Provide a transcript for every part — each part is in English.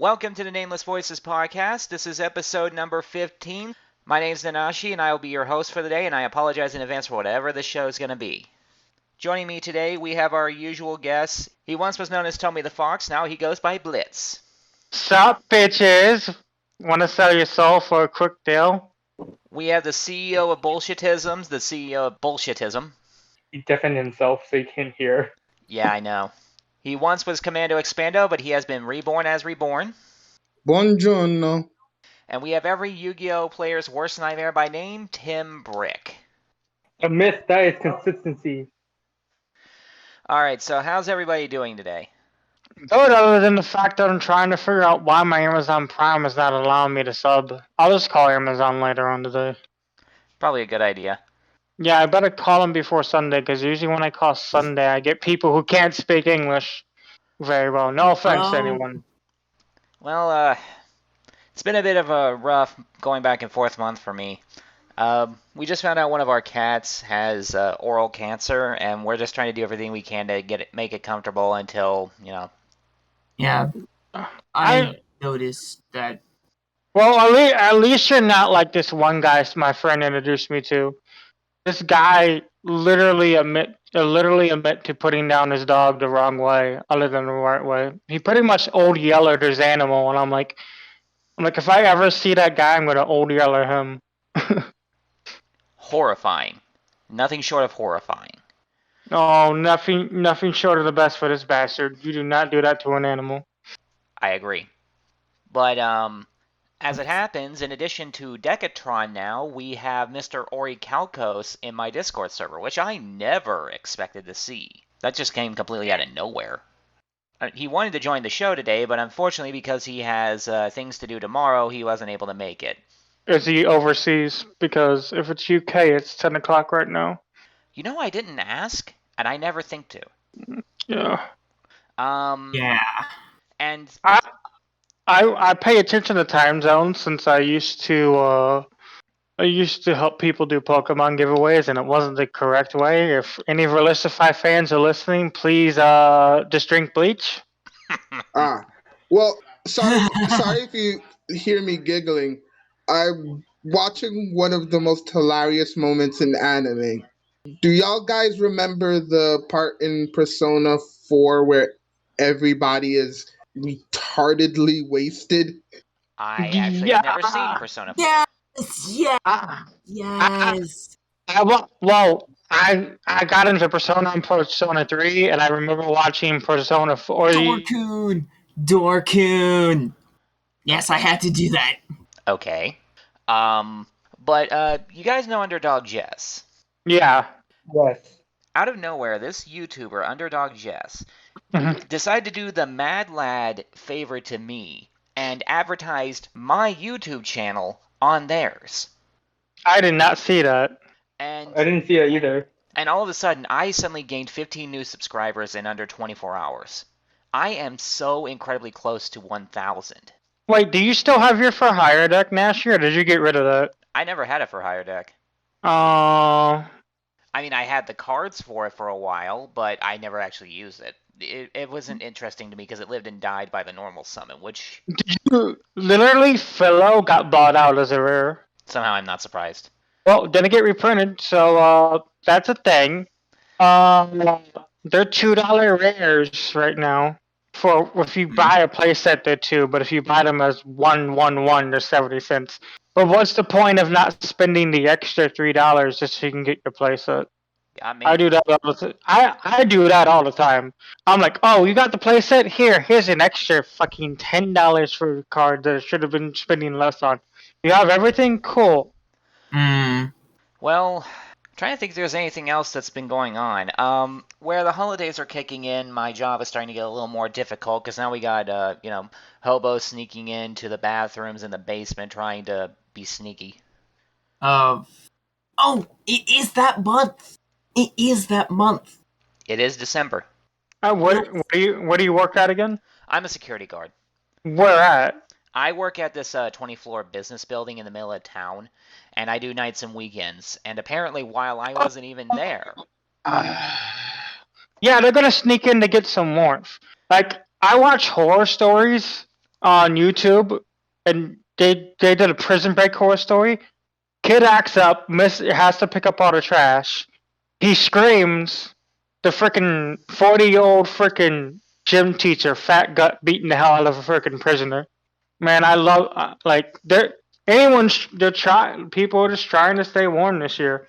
Welcome to the Nameless Voices podcast. This is episode number 15. My name's Nanashi, and I will be your host for the day, and I apologize in advance for whatever the show is going to be. Joining me today, we have our usual guest. He once was known as Tommy the Fox, now he goes by Blitz. Sup, bitches? Want to sell your soul for a quick deal? We have the CEO of Bullshitism, the CEO of Bullshitism. He deafened himself so he can't hear. Yeah, I know. He once was Commando Expando, but he has been reborn as Reborn. Buongiorno. And we have every Yu-Gi-Oh! Player's worst nightmare by name, Tim Brick. A myth, that is consistency. Alright, so how's everybody doing today? Good, other than the fact that I'm trying to figure out why my Amazon Prime is not allowing me to sub. I'll just call Amazon later on today. Probably a good idea. Yeah, I better call them before Sunday, because usually when I call Sunday, I get people who can't speak English very well. No offense to anyone. Well, it's been a bit of a rough going back and forth month for me. We just found out one of our cats has oral cancer, and we're just trying to do everything we can to make it comfortable until, Yeah, I noticed that. Well, at least you're not like this one guy my friend introduced me to. This guy literally admit to putting down his dog the wrong way, other than the right way. He pretty much old yellered his animal, and I'm like, if I ever see that guy, I'm gonna old yeller him. Horrifying. Nothing short of horrifying. No, nothing short of the best for this bastard. You do not do that to an animal. I agree. But, as it happens, in addition to Decatron now, we have Mr. Ori Kalkos in my Discord server, which I never expected to see. That just came completely out of nowhere. He wanted to join the show today, but unfortunately because he has things to do tomorrow, he wasn't able to make it. Is he overseas? Because if it's UK, it's 10 o'clock right now. You know, I didn't ask, and I never think to. Yeah. Yeah. And I pay attention to time zones since I used to help people do Pokemon giveaways, and it wasn't the correct way. If any Relistify fans are listening, please just drink bleach. Well, sorry if you hear me giggling. I'm watching one of the most hilarious moments in anime. Do y'all guys remember the part in Persona 4 where everybody is retardedly wasted? I actually have never seen Persona 4. Yes. I got into Persona in Persona 3, and I remember watching Persona 4. Dorkun. Yes, I had to do that. Okay. But you guys know Underdog Jess? Yeah. Yes. Out of nowhere, this YouTuber, Underdog Jess, decided to do the Mad Lad favor to me and advertised my YouTube channel on theirs. I did not see that. And I didn't see that either. And all of a sudden, I suddenly gained 15 new subscribers in under 24 hours. I am so incredibly close to 1,000. Wait, do you still have your For Hire deck, Nash, or did you get rid of that? I never had a For Hire deck. Oh. I mean, I had the cards for it for a while, but I never actually used it. It wasn't interesting to me because it lived and died by the normal summon, which... Literally, Philo got bought out as a rare. Somehow I'm not surprised. Well, didn't get reprinted, so that's a thing. They're $2 rares right now. For if you buy a playset, they're $2, but if you buy them as 1, they're 70 cents. But what's the point of not spending the extra $3 just so you can get your playset? I do that all the time. I do that all the time. I'm like, oh, you got the playset? Here's an extra fucking $10 for a card that I should have been spending less on. You have everything? Cool. Well, I'm trying to think if there's anything else that's been going on. Where the holidays are kicking in, my job is starting to get a little more difficult because now we got, hobos sneaking into the bathrooms in the basement trying to be sneaky. Oh, it is that month. It is that month. It is December. Where do you work at again? I'm a security guard. Where at? I work at this 20-floor business building in the middle of town, and I do nights and weekends. And apparently, while I wasn't even there... Yeah, they're gonna sneak in to get some warmth. Like, I watch horror stories on YouTube, and they did a Prison Break horror story. Kid acts up, has to pick up all the trash. He screams. The freaking 40-year-old freaking gym teacher, fat gut, beating the hell out of a freaking prisoner. Man, I love like they're trying. People are just trying to stay warm this year.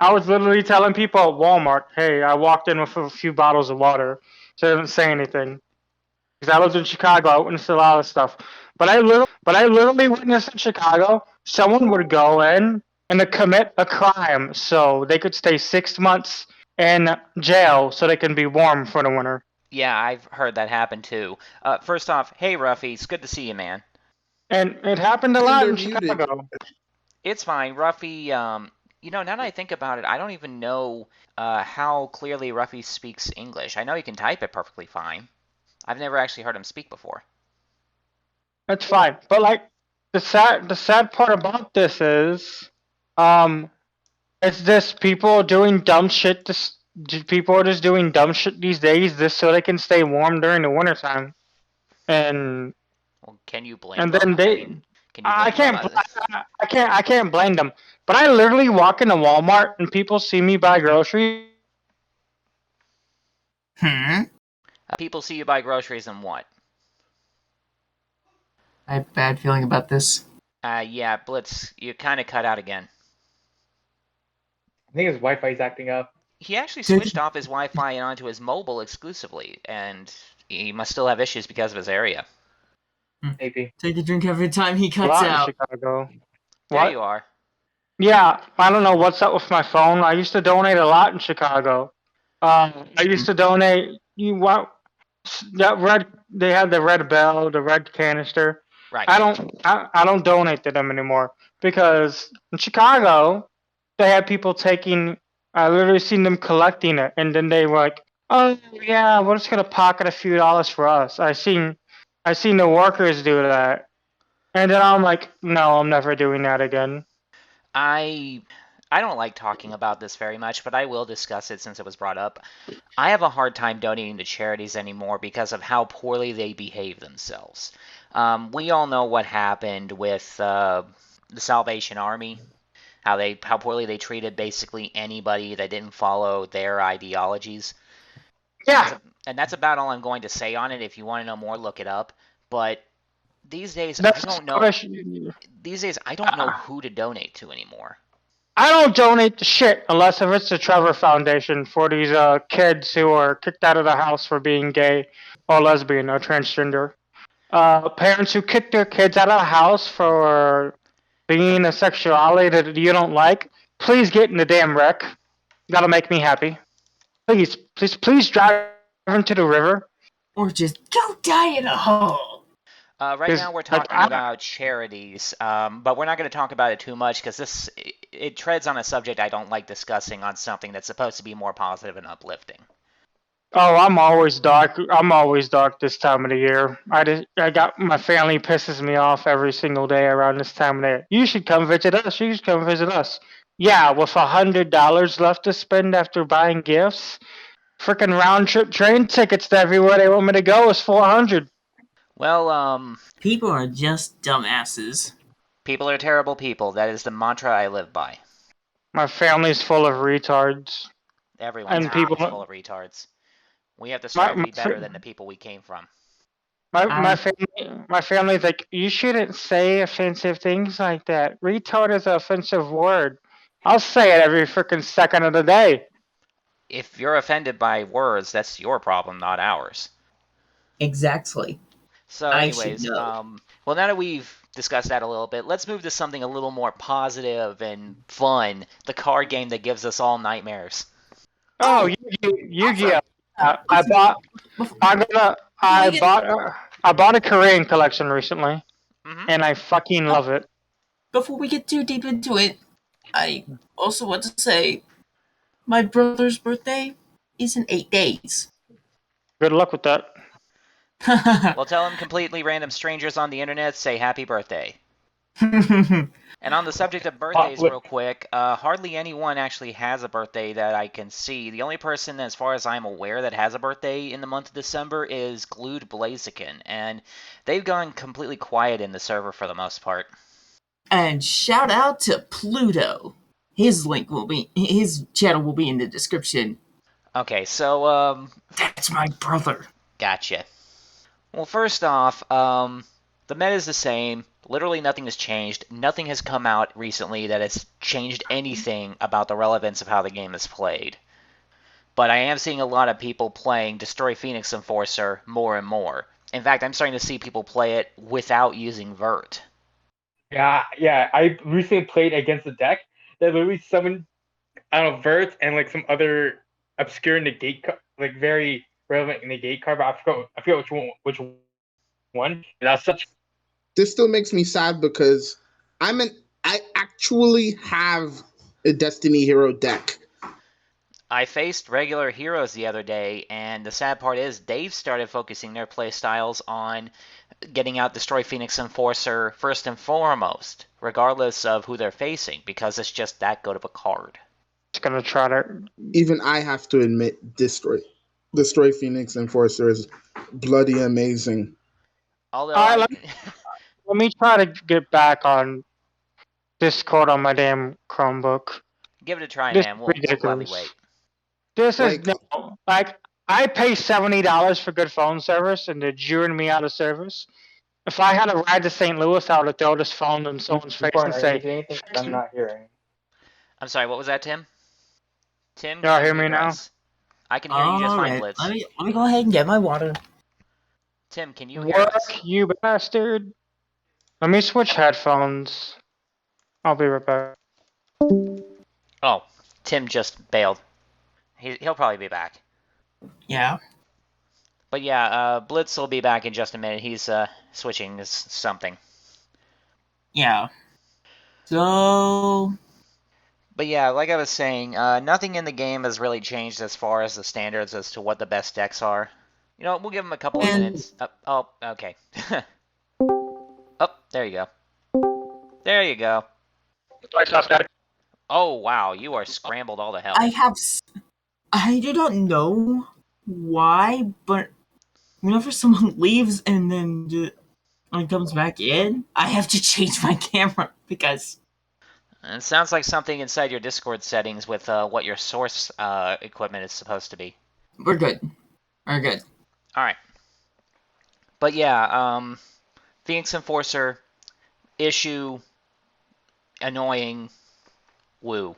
I was literally telling people at Walmart, "Hey, I walked in with a few bottles of water, so I didn't say anything." Because I lived in Chicago, I witnessed a lot of stuff. But I literally witnessed in Chicago, someone would go in and to commit a crime so they could stay 6 months in jail so they can be warm for the winter. Yeah, I've heard that happen too. First off, hey Ruffy, it's good to see you, man. And it happened a And lot they're in muted. Chicago. It's fine, Ruffy. Now that I think about it, I don't even know how clearly Ruffy speaks English. I know he can type it perfectly fine. I've never actually heard him speak before. That's fine. But like the sad part about this is it's this people doing dumb shit people are just doing dumb shit these days just so they can stay warm during the wintertime. And Well, can you blame and them? then I mean, can you I blame them? can't blame them. But I literally walk into Walmart and people see me buy groceries. People see you buy groceries and what? I have a bad feeling about this. Yeah, Blitz, you kind of cut out again. I think his Wi-Fi's acting up. He actually switched off his Wi-Fi and onto his mobile exclusively, and he must still have issues because of his area. Maybe. Take a drink every time he A cuts lot in out. Chicago. There What? you are. Yeah, I don't know what's up with my phone. I used to donate a lot in Chicago. I used to donate. That red? They had the red bell, the red canister. Right. I don't donate to them anymore because in Chicago they had people taking. I literally seen them collecting it, and then they were like, "Oh yeah, we're just gonna pocket a few dollars for us." I seen the workers do that, and then I'm like, "No, I'm never doing that again." I don't like talking about this very much, but I will discuss it since it was brought up. I have a hard time donating to charities anymore because of how poorly they behave themselves. We all know what happened with the Salvation Army, how poorly they treated basically anybody that didn't follow their ideologies. Yeah, And that's about all I'm going to say on it. If you want to know more, look it up. But these days, that's I don't know. what I should. These days, I don't know who to donate to anymore. I don't donate to shit unless if it's the Trevor Foundation for these kids who are kicked out of the house for being gay or lesbian or transgender. Parents who kick their kids out of the house for being a sexuality that you don't like, please get in the damn wreck. That'll make me happy. Please drive into the river. Or just go die in a hole. Right now we're talking about charities, but we're not going to talk about it too much because it treads on a subject I don't like discussing on something that's supposed to be more positive and uplifting. Oh, I'm always dark. I'm always dark this time of the year. I got my family pisses me off every single day around this time of the year. You should come visit us. You should come visit us. Yeah, with $100 left to spend after buying gifts, freaking round trip train tickets to everywhere they want me to go is $400. Well, People are just dumbasses. people are terrible people. That is the mantra I live by. My family's full of retards. Everyone's And family's people- full of retards. We have to strive to be better than the people we came from. My family's like, you shouldn't say offensive things like that. Retard is an offensive word. I'll say it every freaking second of the day. If you're offended by words, that's your problem, not ours. Exactly. So I should anyways, know. well, now that we've discussed that a little bit, let's move to something a little more positive and fun. The card game that gives us all nightmares. Oh, Yugiyosh. I bought a Korean collection recently, and I fucking love it. Before we get too deep into it, I also want to say my brother's birthday is in 8 days. Good luck with that. Well, tell them completely random strangers on the internet say happy birthday. And on the subject of birthdays, real quick, hardly anyone actually has a birthday that I can see. The only person, as far as I'm aware, that has a birthday in the month of December is Glued Blaziken, and they've gone completely quiet in the server for the most part. And shout out to Pluto. His channel will be in the description. Okay, so, That's my brother. Gotcha. Well, first off, the meta is the same. Literally nothing has changed. Nothing has come out recently that has changed anything about the relevance of how the game is played. But I am seeing a lot of people playing Destroy Phoenix Enforcer more and more. In fact, I'm starting to see people play it without using Vert. Yeah. I recently played against a deck that literally summoned, I don't know, Vert and like some other obscure negate, like very relevant negate card, but I forgot which one. And that's such. This still makes me sad because I actually have a Destiny Hero deck. I faced regular heroes the other day, and the sad part is they've started focusing their playstyles on getting out Destroy Phoenix Enforcer first and foremost, regardless of who they're facing, because it's just that good of a card. It's gonna try to. Even I have to admit, Destroy Phoenix Enforcer is bloody amazing. Although let me try to get back on Discord on my damn Chromebook. Give it a try, This man. is We'll gladly ridiculous. wait. This is Like- I pay $70 for good phone service, and they're jeering me out of service. If I had a ride to St. Louis, I would have thrown this phone in someone's face and say, Anything I'm not hearing. I'm sorry, what was that, Tim? Tim, Y'all can hear you me now? us? I can hear you just fine, Alright, Blitz. let me go ahead and get my water. Tim, can you hear us? "Work, you bastard." Let me switch headphones. I'll be right back. Oh, Tim just bailed. He'll probably be back. Yeah. But yeah, Blitz will be back in just a minute. He's switching something. Yeah. So, But yeah, like I was saying, nothing in the game has really changed as far as the standards as to what the best decks are. You know, we'll give him a couple of minutes. Oh, okay. Oh, there you go. There you go. Oh, wow, you are scrambled all to hell. I do not know why, but whenever someone leaves and then comes back in, I have to change my camera because It sounds like something inside your Discord settings with what your source equipment is supposed to be. we're good. We're good. Alright. But yeah, Phoenix Enforcer, issue, annoying, woo.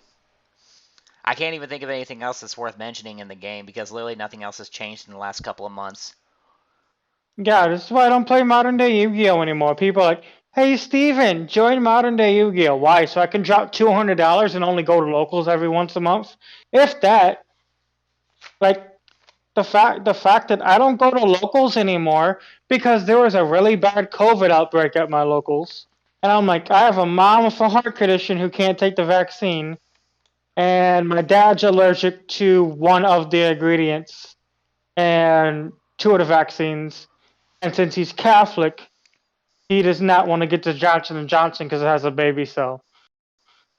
I can't even think of anything else that's worth mentioning in the game because literally nothing else has changed in the last couple of months. Yeah, this is why I don't play modern day Yu-Gi-Oh anymore. People are like, "Hey Steven, join modern day Yu-Gi-Oh." Why? So I can drop $200 and only go to locals every once a month? If that. Like, the fact that I don't go to locals anymore because there was a really bad COVID outbreak at my locals. And I'm like, I have a mom with a heart condition who can't take the vaccine. And my dad's allergic to one of the ingredients and two of the vaccines. And since he's Catholic, he does not want to get the Johnson & Johnson because it has a baby cell.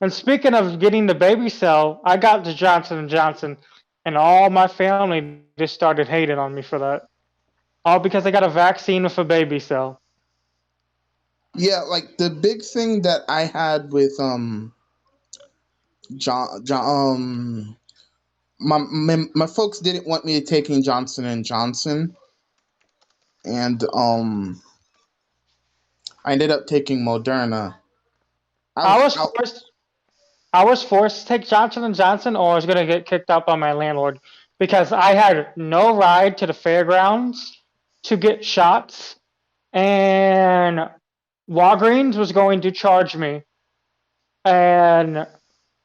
And speaking of getting the baby cell, I got the Johnson & Johnson, and all my family just started hating on me for that. All because I got a vaccine with a baby cell. Yeah, like the big thing that I had with my folks didn't want me taking Johnson & Johnson, and I ended up taking Moderna. I was forced to take Johnson & Johnson, or I was gonna get kicked out by my landlord because I had no ride to the fairgrounds to get shots, and Walgreens was going to charge me. And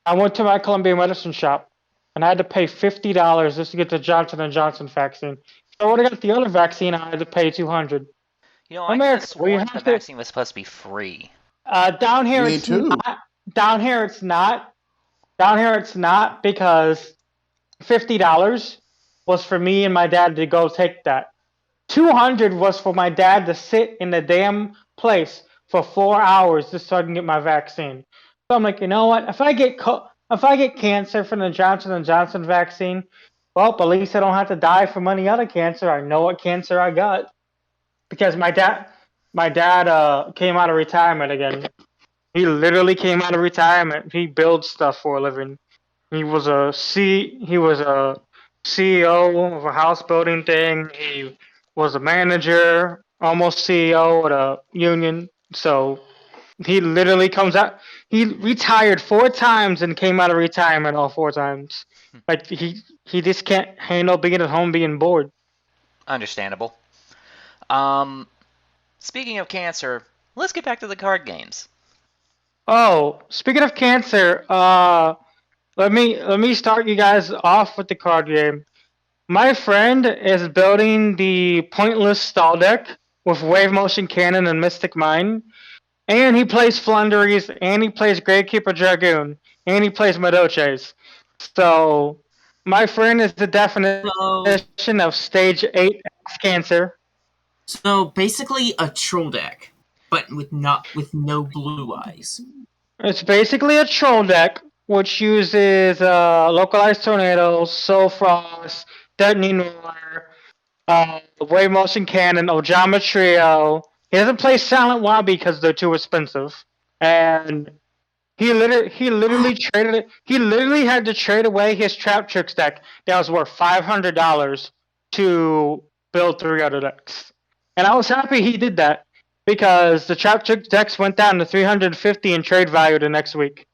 I went to my Columbia medicine shop, and I had to pay $50 just to get the Johnson & Johnson vaccine. If I would have got the other vaccine, I had to pay $200. You know, I could have sworn the vaccine was supposed to be free. Down here, Me it's too. not. Down here, it's not. Down here, it's not because $50 was for me and my dad to go take that. $200 was for my dad to sit in the damn place for 4 hours just so I can get my vaccine. So I'm like, you know what? If I get cancer from the Johnson & Johnson vaccine, well, at least I don't have to die from any other cancer. I know what cancer I got because my dad came out of retirement again. He literally came out of retirement. He builds stuff for a living. He was a CEO of a house building thing. He was a manager, almost CEO at a union. So he literally comes out. He retired 4 times and came out of retirement all 4 times. Like he just can't handle being at home, being bored. Understandable. Speaking of cancer, let's get back to the card games. Oh, speaking of cancer, let me start you guys off with the card game. My friend is building the Pointless Stall deck with Wave Motion Cannon and Mystic Mine, and he plays Flunderies, and he plays Gravekeeper Dragoon, and he plays Madoches. So, my friend is the definition of Stage 8 cancer. So basically a troll deck, but with no blue eyes. It's basically a troll deck, which uses Localized Tornadoes, Soul Frost, Deadening Roar, Wave Motion Cannon, Ojama Trio. He doesn't play Silent Wabi because they're too expensive. And he literally traded it. He literally had to trade away his Trap Tricks deck that was worth $500 to build 3 other decks. And I was happy he did that because the Trap Tricks decks went down to 350 in trade value the next week.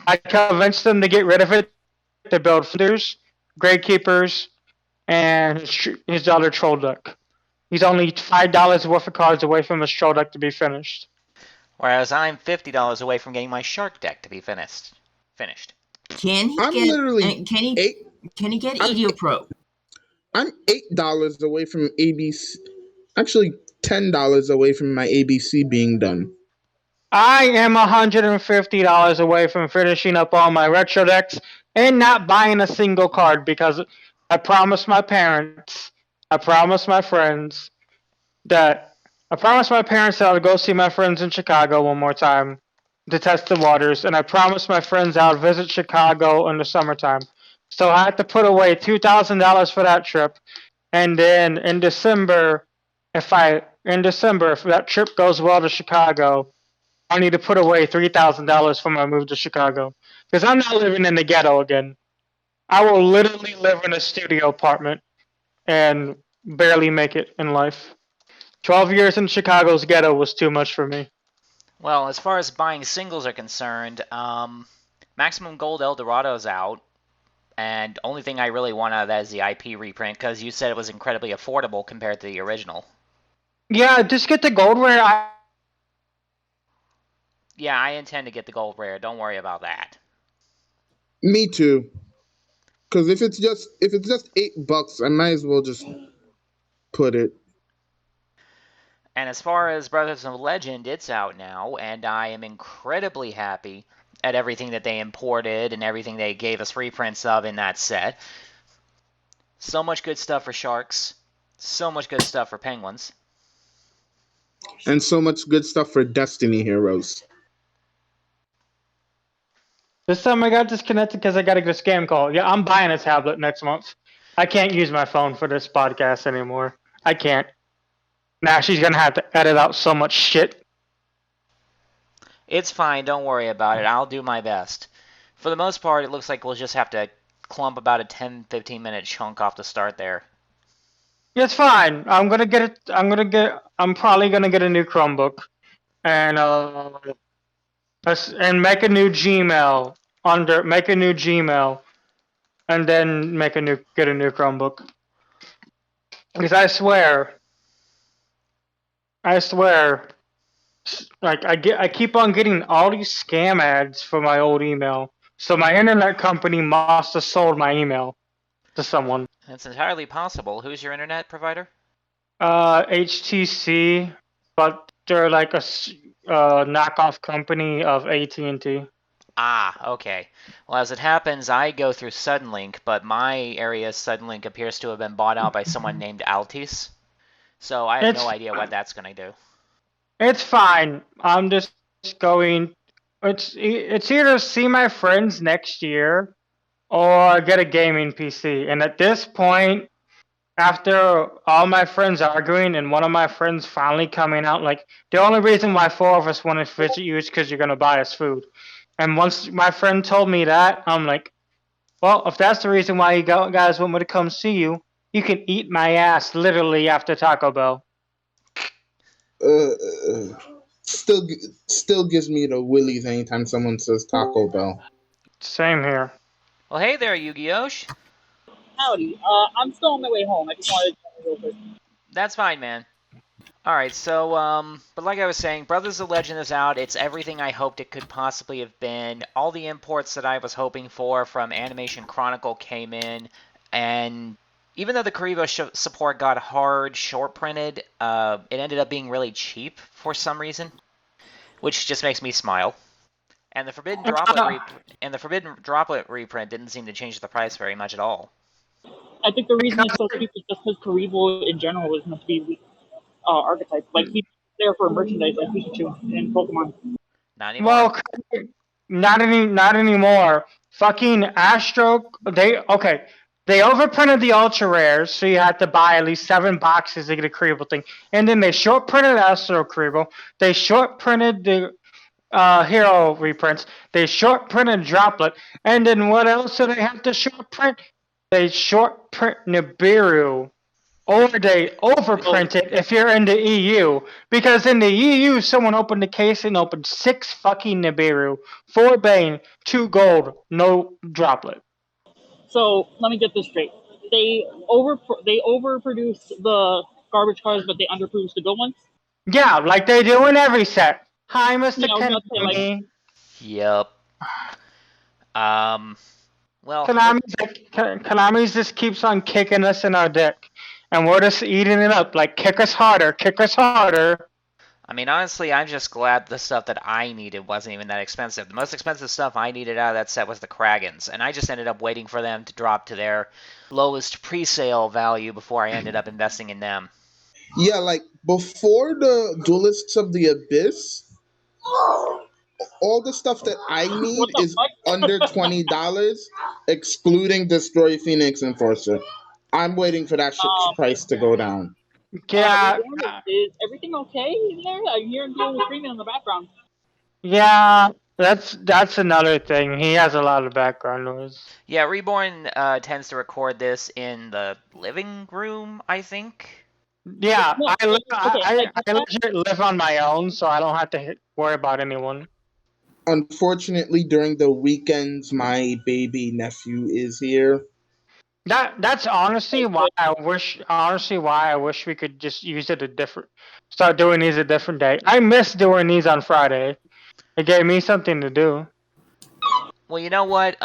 I convinced them to get rid of it to build Finders, Gravekeepers, and his other troll deck. He's only $5 worth of cards away from his troll deck to be finished. Whereas I'm $50 away from getting my shark deck to be finished. Can he I'm get? literally Can he? eight. Can he get I'm- Edio Pro? I'm $8 away from ABC. Actually, $10 away from my ABC being done. I am $150 away from finishing up all my retro decks and not buying a single card because I promised my parents, I promised my friends that I would go see my friends in Chicago one more time to test the waters, and I promised my friends I would visit Chicago in the summertime. So I had to put away $2,000 for that trip, and then in December, if that trip goes well to Chicago, I need to put away $3,000 for my move to Chicago because I'm not living in the ghetto again. I will literally live in a studio apartment and barely make it in life. 12 years in Chicago's ghetto was too much for me. Well, as far as buying singles are concerned, Maximum Gold Eldorado's out, and only thing I really want out of that is the IP reprint, because you said it was incredibly affordable compared to the original. Yeah, just get the gold rare. Yeah, I intend to get the gold rare. Don't worry about that. Me too. Because if it's just $8, I might as well just put it. And as far as Brothers of Legend, it's out now, and I am incredibly happy at everything that they imported and everything they gave us reprints of in that set. So much good stuff for Sharks. So much good stuff for Penguins. And so much good stuff for Destiny Heroes. This time I got disconnected because I got to get a scam call. Yeah, I'm buying a tablet next month. I can't use my phone for this podcast anymore. I can't. Now she's going to have to edit out so much shit. It's fine, don't worry about it. I'll do my best. For the most part, it looks like we'll just have to clump about a 10-15 minute chunk off the start there. It's fine. I'm probably gonna get a new Chromebook, and make a new Gmail and then get a new Chromebook. Because I swear, like I keep on getting all these scam ads for my old email. So my internet company must have sold my email to someone. It's entirely possible. Who's your internet provider? HTC, but they're like a knockoff company of AT&T. Ah, okay. Well, as it happens, I go through Suddenlink, but my area's Suddenlink appears to have been bought out by someone named Altis. So I have no idea what that's going to do. It's fine. I'm just going. It's either see my friends next year or get a gaming PC. And at this point, after all my friends arguing and one of my friends finally coming out, like the only reason why four of us want to visit you is because you're gonna buy us food. And once my friend told me that, I'm like, well, if that's the reason why you guys want me to come see you, you can eat my ass literally after Taco Bell. Uh, still, still gives me the willies anytime someone says Taco Bell. Same here. Well, hey there, Yugiyosh. Howdy. I'm still on my way home. I just wanted to join real quick. That's fine, man. Alright, so, but like I was saying, Brothers of Legend is out. It's everything I hoped it could possibly have been. All the imports that I was hoping for from Animation Chronicle came in, and even though the Karibo support got hard short printed, it ended up being really cheap for some reason, which just makes me smile. And the Forbidden Droplet reprint didn't seem to change the price very much at all. I think the reason it's so cheap is just because Karibo in general is meant to be weak archetype. Like, he's there for merchandise like Pikachu and Pokemon. Not anymore. Well, not anymore. Fucking Astro. They overprinted the ultra rares, so you had to buy at least 7 boxes to get a Karibo thing. And then they short printed Astro Karibo. They short printed the hero reprints. They short printed Droplet. And then what else do they have to short print? They short print Nibiru. Or they overprint it if you're in the EU. Because in the EU, someone opened the case and opened 6 fucking Nibiru, 4 Bane, 2 gold, no Droplet. So let me get this straight. They overproduce the garbage cards, but they underproduce the good ones. Yeah, like they do in every set. Hi, Mr. Yeah, I was about to say, like- Kennedy. Yep. Well, Konami just keeps on kicking us in our dick. And we're just eating it up. Like, kick us harder, kick us harder. I mean, honestly, I'm just glad the stuff that I needed wasn't even that expensive. The most expensive stuff I needed out of that set was the Kragans, and I just ended up waiting for them to drop to their lowest pre-sale value before I ended up investing in them. Yeah, like before the Duelists of the Abyss, all the stuff that I need is under $20, excluding Destroy Phoenix Enforcer. I'm waiting for that price to go down. Yeah. Is everything okay there? I'm hearing people screaming in the background. Yeah, that's another thing. He has a lot of background noise. Yeah, Reborn tends to record this in the living room, I think. Yeah, No, I okay, legit live on my own, so I don't have to worry about anyone. Unfortunately, during the weekends, my baby nephew is here. That's honestly why I wish we could just use it start doing these a different day. I miss doing these on Friday. It gave me something to do. Well, you know what?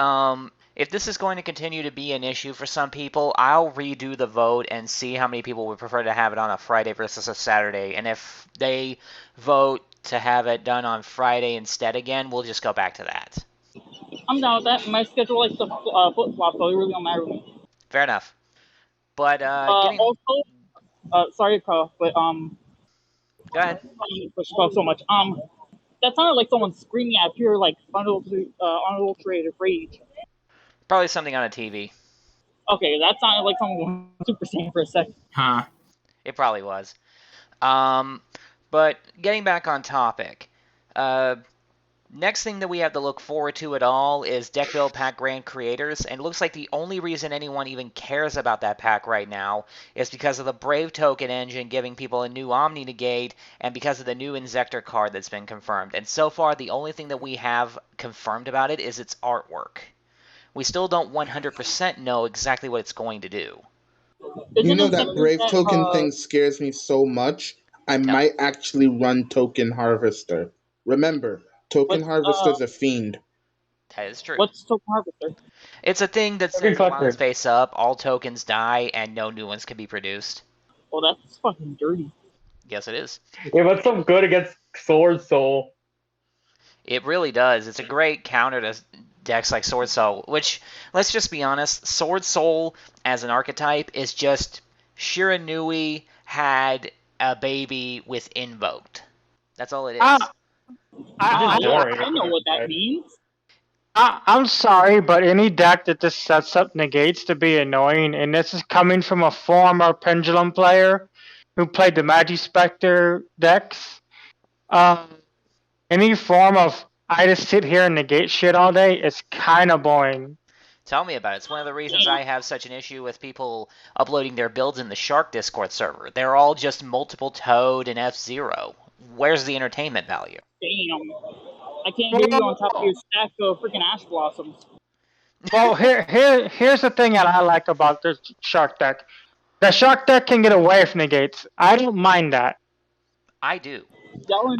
If this is going to continue to be an issue for some people, I'll redo the vote and see how many people would prefer to have it on a Friday versus a Saturday. And if they vote to have it done on Friday instead again, we'll just go back to that. I'm down with that. My schedule likes to flip-flop, so it really don't matter to me. Fair enough. But also, sorry, Carl, but go ahead. You push so much. That sounded like someone screaming at pure like unadulterated rage. Probably something on a TV. Okay, that sounded like someone going Super Saiyan for a second. Huh. It probably was. But getting back on topic, next thing that we have to look forward to at all is Deck Build Pack Grand Creators, and it looks like the only reason anyone even cares about that pack right now is because of the Brave Token engine giving people a new Omni Negate, and because of the new Inzektor card that's been confirmed. And so far, the only thing that we have confirmed about it is its artwork. We still don't 100% know exactly what it's going to do. You know that Brave Token thing scares me so much, I might actually run Token Harvester. Remember, Token Harvester's a fiend. That is true. What's Token Harvester? It's a thing that sends the face up, all tokens die, and no new ones can be produced. Oh, that's fucking dirty. Yes, it is. Yeah, what's so good against Sword Soul? It really does. It's a great counter to decks like Sword Soul, which, let's just be honest, Sword Soul as an archetype is just Shiranui had a baby with Invoked. That's all it is. I, I, It's just boring. I know what that means. I'm sorry, but any deck that just sets up negates to be annoying, and this is coming from a former Pendulum player who played the Magispector decks. Any form of I just sit here and negate shit all day is kind of boring. Tell me about it. It's one of the reasons I have such an issue with people uploading their builds in the Shark Discord server. They're all just multiple Toad and F-Zero. Where's the entertainment value? Damn. I can't hear you on top of your stack of freaking ash blossoms. Well, here's the thing that I like about the Shark deck. The Shark deck can get away with negates. I don't mind that. I do. Yelling,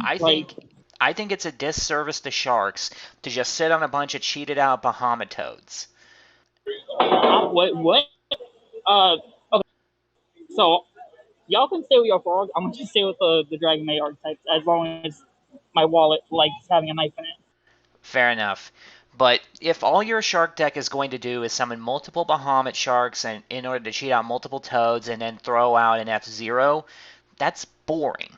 I think it's a disservice to Sharks to just sit on a bunch of cheated out Bahamut Toads. What? Okay. So, y'all can stay with your frog. I'm gonna just stay with the Dragon May archetypes as long as my wallet likes having a knife in it. Fair enough. But if all your Shark deck is going to do is summon multiple Bahamut Sharks and in order to cheat out multiple Toads and then throw out an F-Zero, that's boring.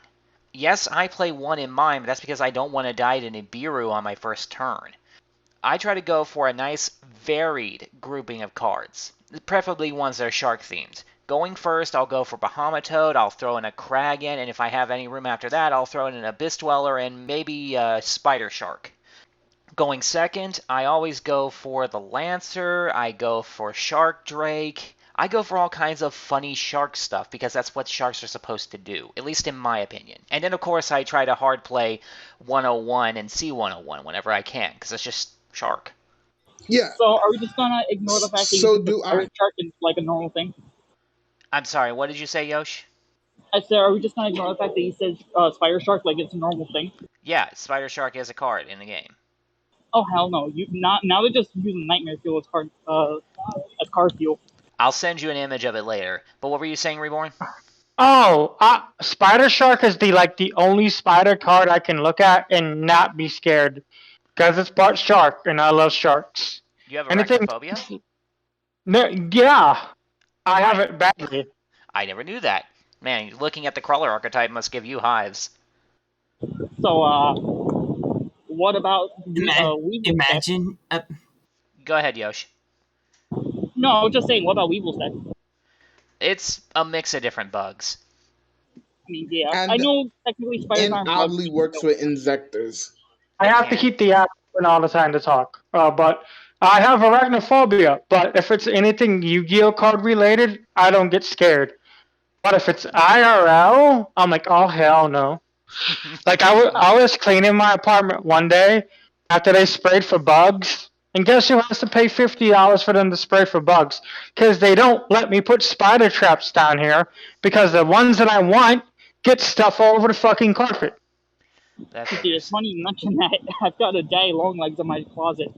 Yes, I play one in mine, but that's because I don't want to die to Nibiru on my first turn. I try to go for a nice, varied grouping of cards, preferably ones that are Shark-themed. Going first, I'll go for Bahamut Toad, I'll throw in a Kragan, and if I have any room after that, I'll throw in an Abyss Dweller and maybe a Spider Shark. Going second, I always go for the Lancer, I go for Shark Drake, I go for all kinds of funny shark stuff because that's what sharks are supposed to do, at least in my opinion. And then, of course, I try to hard play 101 and C101 whenever I can because it's just shark. Yeah. So, are we just gonna ignore the fact that So you do I. shark is like a normal thing? I'm sorry, what did you say, Yosh? I said, are we just gonna ignore the fact that you said Spider Shark like it's a normal thing? Yeah, Spider Shark is a card in the game. Oh hell no! Now they're just using Nightmare Fuel as card fuel. I'll send you an image of it later. But what were you saying, Reborn? Oh, Spider Shark is the only spider card I can look at and not be scared, because it's part shark and I love sharks. You have Anything? arachnophobia? No, yeah, I have it badly. I never knew that. Man, looking at the crawler archetype must give you hives. So, what about Weevil's deck? Imagine. Go ahead, Yosh. No, I was just saying, what about Weevil's deck? It's a mix of different bugs. I mean, yeah, And- I know technically spiders And aren't oddly bugs. works with insectors. I have to keep the app open all the time to talk. But I have arachnophobia. But if it's anything Yu-Gi-Oh card related, I don't get scared. But if it's IRL, I'm like, oh hell no. Like I was cleaning my apartment one day after they sprayed for bugs, and guess who has to pay $50 for them to spray for bugs? Because they don't let me put spider traps down here because the ones that I want get stuff all over the fucking carpet. See, it's funny you mention that. I've got a daddy long legs in my closet.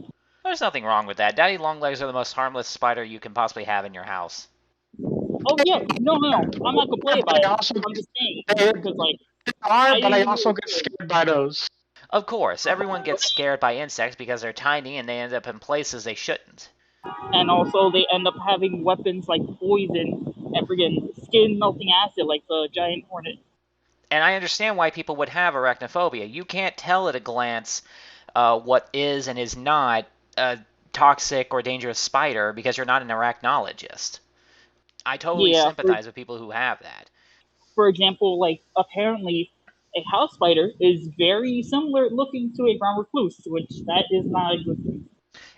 There's nothing wrong with that. Daddy longlegs are the most harmless spider you can possibly have in your house. Oh yeah, no, I'm not complaining about it. I'm just saying because like But I also get scared by those. Of course, everyone gets scared by insects because they're tiny and they end up in places they shouldn't. and also they end up having weapons like poison and friggin' skin melting acid like the giant hornet. And I understand why people would have arachnophobia. You can't tell at a glance what is and is not a toxic or dangerous spider because you're not an arachnologist. I totally sympathize with people who have that. For example, like apparently a house spider is very similar looking to a brown recluse, which that is not a good thing.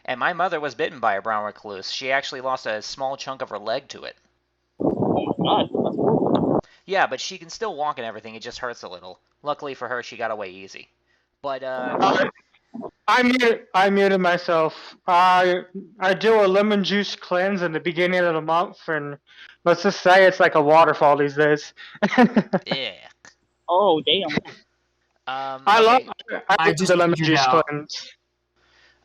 And my mother was bitten by a brown recluse. She actually lost a small chunk of her leg to it. Oh my god, that's horrible. Yeah, but she can still walk and everything. It just hurts a little. Luckily for her, she got away easy. But I muted myself. I do a lemon juice cleanse in the beginning of the month, and let's just say it's like a waterfall these days. yeah. Oh damn. I just the lemon figured juice out. cleanse.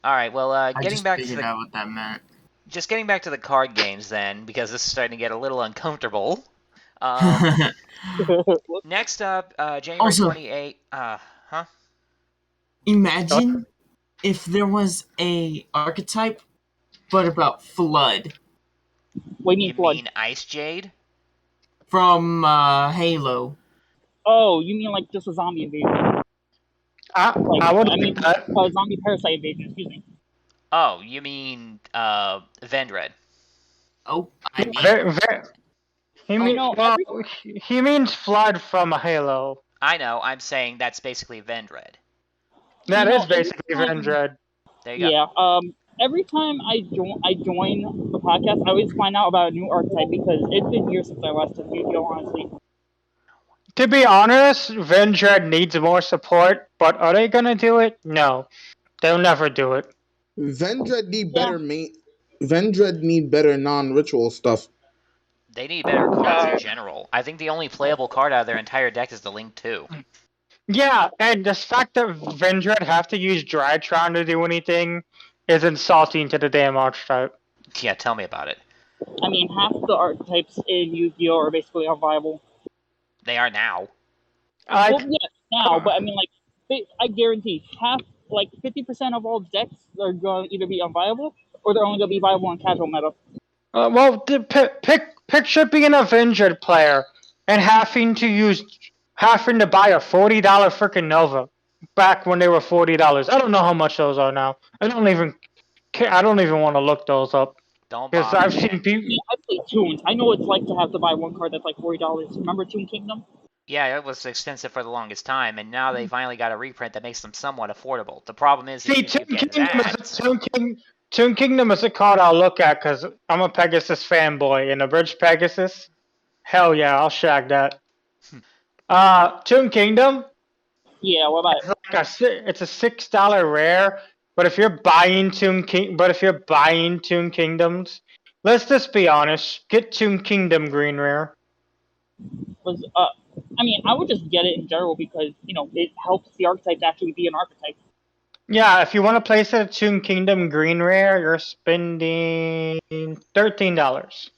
All right. Well, I getting just back to figured the out what that meant. just getting back to the card games then, because this is starting to get a little uncomfortable. Next up, January Also- 28th. Huh? Imagine if there was a archetype, but about flood What do you You mean flood? mean Ice Jade? from Halo. Oh, you mean like just a zombie invasion? I would like mean, that. zombie parasite invasion. Excuse me. Oh, you mean Vendred? Oh, I mean, He You mean, know, well, every he means Flood from Halo. I know. I'm saying that's basically Vendred. That you is know, every basically time, Vendred. There you go. yeah. Every time I join the podcast, I always find out about a new archetype because it's been years since I last took Yu-Gi-Oh! Honestly. To be honest, Vendred needs more support, but are they gonna do it? No, they'll never do it. Vendred need Yeah. better Vendred need better non-ritual stuff. They need better cards in general. I think the only playable card out of their entire deck is the Link 2. Yeah, and the fact that Vendred have to use Drytron to do anything is insulting to the damn archetype. Yeah, tell me about it. I mean, half the archetypes in Yu-Gi-Oh! Are basically unviable. They are now. Like, Well, yeah, now, but I mean, like, I guarantee half, like 50% of all decks are going to either be unviable or they're only going to be viable in casual meta. well, picture being a Vendred player and having to buy a $40 freaking Nova back when they were $40. I don't know how much those are now. I don't even want to look those up Don't because bother I've me. seen people. Yeah, I play Toons. I know what it's like to have to buy one card that's like $40. Remember Toon Kingdom? Yeah, it was expensive for the longest time, and now they finally got a reprint that makes them somewhat affordable. The problem is, See, even if you get that, Toon Kingdom is a card I'll look at because I'm a Pegasus fanboy, and a Bridge Pegasus, hell yeah, I'll shag that. Toon Kingdom, Yeah, what about it's it? like it's a $6 rare, but if you're buying Toon Kingdoms, let's just be honest, get Toon Kingdom green rare. I mean, I would just get it in general because, you know, it helps the archetype to actually be an archetype. Yeah, if you want to place a Toon Kingdom green rare, you're spending $13.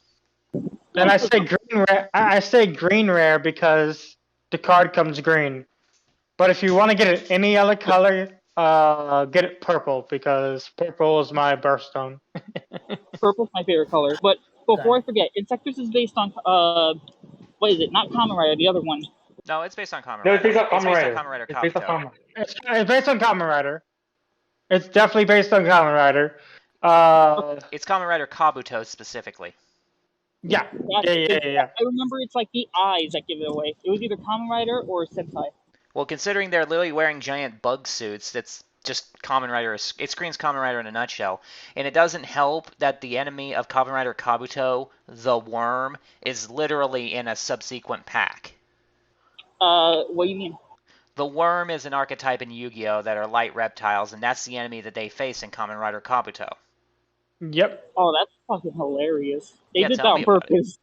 And I say green rare. I say green rare because the card comes green. But if you want to get it any other color, get it purple because purple is my birthstone. Purple's my favorite color. But before I forget, Insectors is based on, what is it? Not Kamen Rider, the other one. no, it's based on Kamen No, Rider. it's based on It's Kamen based on Rider. Kamen Rider It's based on Kabuto. Kamen. It's based on Kamen Rider. It's definitely based on Kamen Rider. It's Kamen Rider Kabuto specifically. Yeah. I remember it's like the eyes that give it away. It was either Kamen Rider or Sentai. Well, considering they're literally wearing giant bug suits, that's just Kamen Rider. It screams Kamen Rider in a nutshell. And it doesn't help that the enemy of Kamen Rider Kabuto, the worm, is literally in a subsequent pack. What do you mean? The worm is an archetype in Yu-Gi-Oh! That are light reptiles, and that's the enemy that they face in Kamen Rider Kabuto. Yep. Oh, that's fucking hilarious. They Yeah, did that tell on me about it. purpose.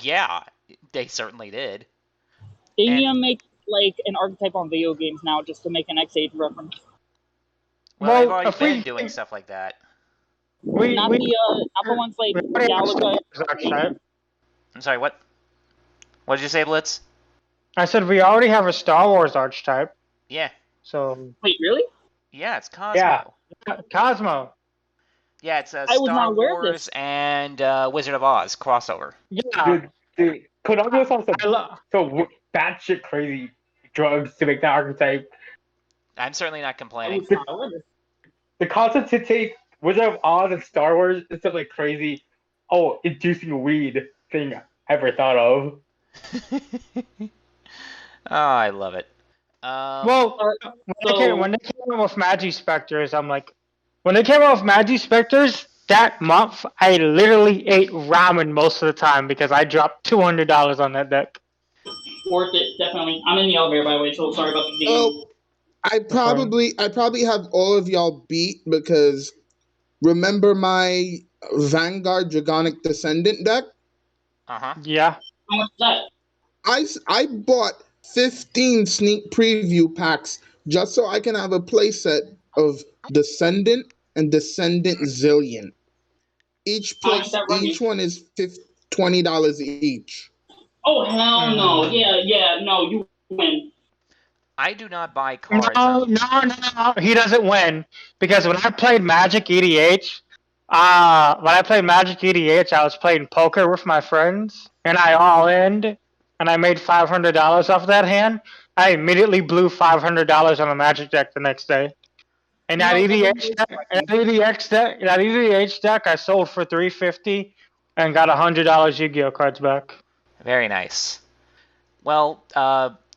Yeah, they certainly did. They And- need to make like an archetype on video games now just to make an X8 reference. Well, they've Well, already if been we- doing stuff like that. Not the ones like we already have Star Galaga. Wars archetype. I'm sorry, what? What did you say, Blitz? I said we already have a Star Wars archetype. Yeah. So Wait, really? Yeah, it's Cosmo. Yeah. Cosmo. Yeah, it's a I was Star not aware of Wars this. and Wizard of Oz crossover. Yeah. Dude, Konami was on I some batshit crazy drugs to make that archetype. I'm certainly not I complaining. was not aware of this. The concept to take Wizard of Oz and Star Wars is some like crazy, inducing weed thing I ever thought of. Oh, I love it. Well, So when they came out with Magi Specters, I'm like, when they came out with Magi Specters that month, I literally ate ramen most of the time because I dropped $200 on that deck. worth it, definitely. I'm in the elevator by the way, so sorry about the game. Oh, I probably have all of y'all beat because remember my Vanguard Dragonic Descendant deck? Uh-huh. Yeah. How much is that? I bought 15 sneak preview packs just so I can have a playset of Descendant and Descendant Zillion. Each How much that run each you? one is $20 each. Oh hell no! Yeah, no, you win. I do not buy cards. No. He doesn't win because when I played Magic EDH, I was playing poker with my friends, and I all-in, and I made $500 off that hand. I immediately blew $500 on a Magic deck the next day. And that EDH deck I sold for $350 and got $100 Yu-Gi-Oh cards back. Very nice. Well,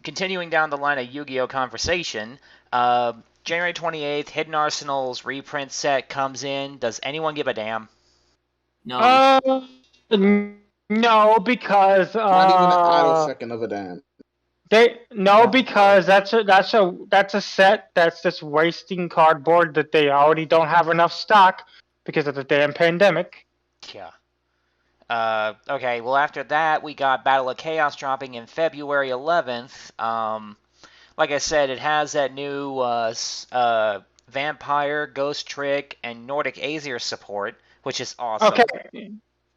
continuing down the line of Yu-Gi-Oh conversation, January 28th, Hidden Arsenal's reprint set comes in. Does anyone give a damn? No. No, because Not even an attosecond of a damn. Because that's a set that's just wasting cardboard that they already don't have enough stock because of the damn pandemic. Yeah. Okay, well, after that, we got Battle of Chaos dropping in February 11th. Like I said, it has that new Vampire, Ghost Trick, and Nordic Aesir support, which is awesome. Okay,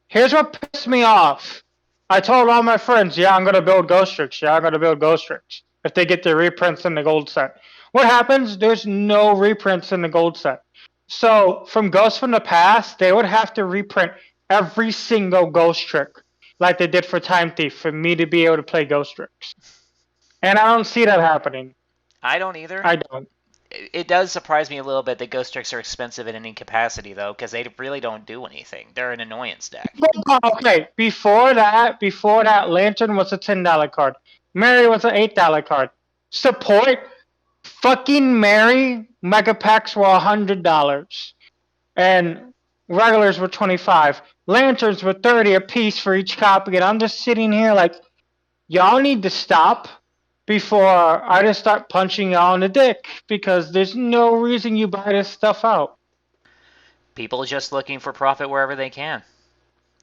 here's what pissed me off. I told all my friends, yeah, I'm going to build Ghost Tricks. Yeah, I'm going to build Ghost Tricks if they get their reprints in the gold set. What happens? There's no reprints in the gold set. So, from Ghosts from the Past, they would have to reprint every single Ghost Trick like they did for Time Thief for me to be able to play Ghost Tricks. And I don't see that happening. I don't either. I don't. It does surprise me a little bit that Ghost Tricks are expensive in any capacity, though, because they really don't do anything. They're an annoyance deck. Okay, before that, Lantern was a $10 card. Mary was an $8 card. Support, fucking Mary, Mega Packs were $100. And regulars were $25. Lanterns were $30 a piece for each copy, and I'm just sitting here like, y'all need to stop before I just start punching y'all in the dick, because there's no reason you buy this stuff out. People are just looking for profit wherever they can.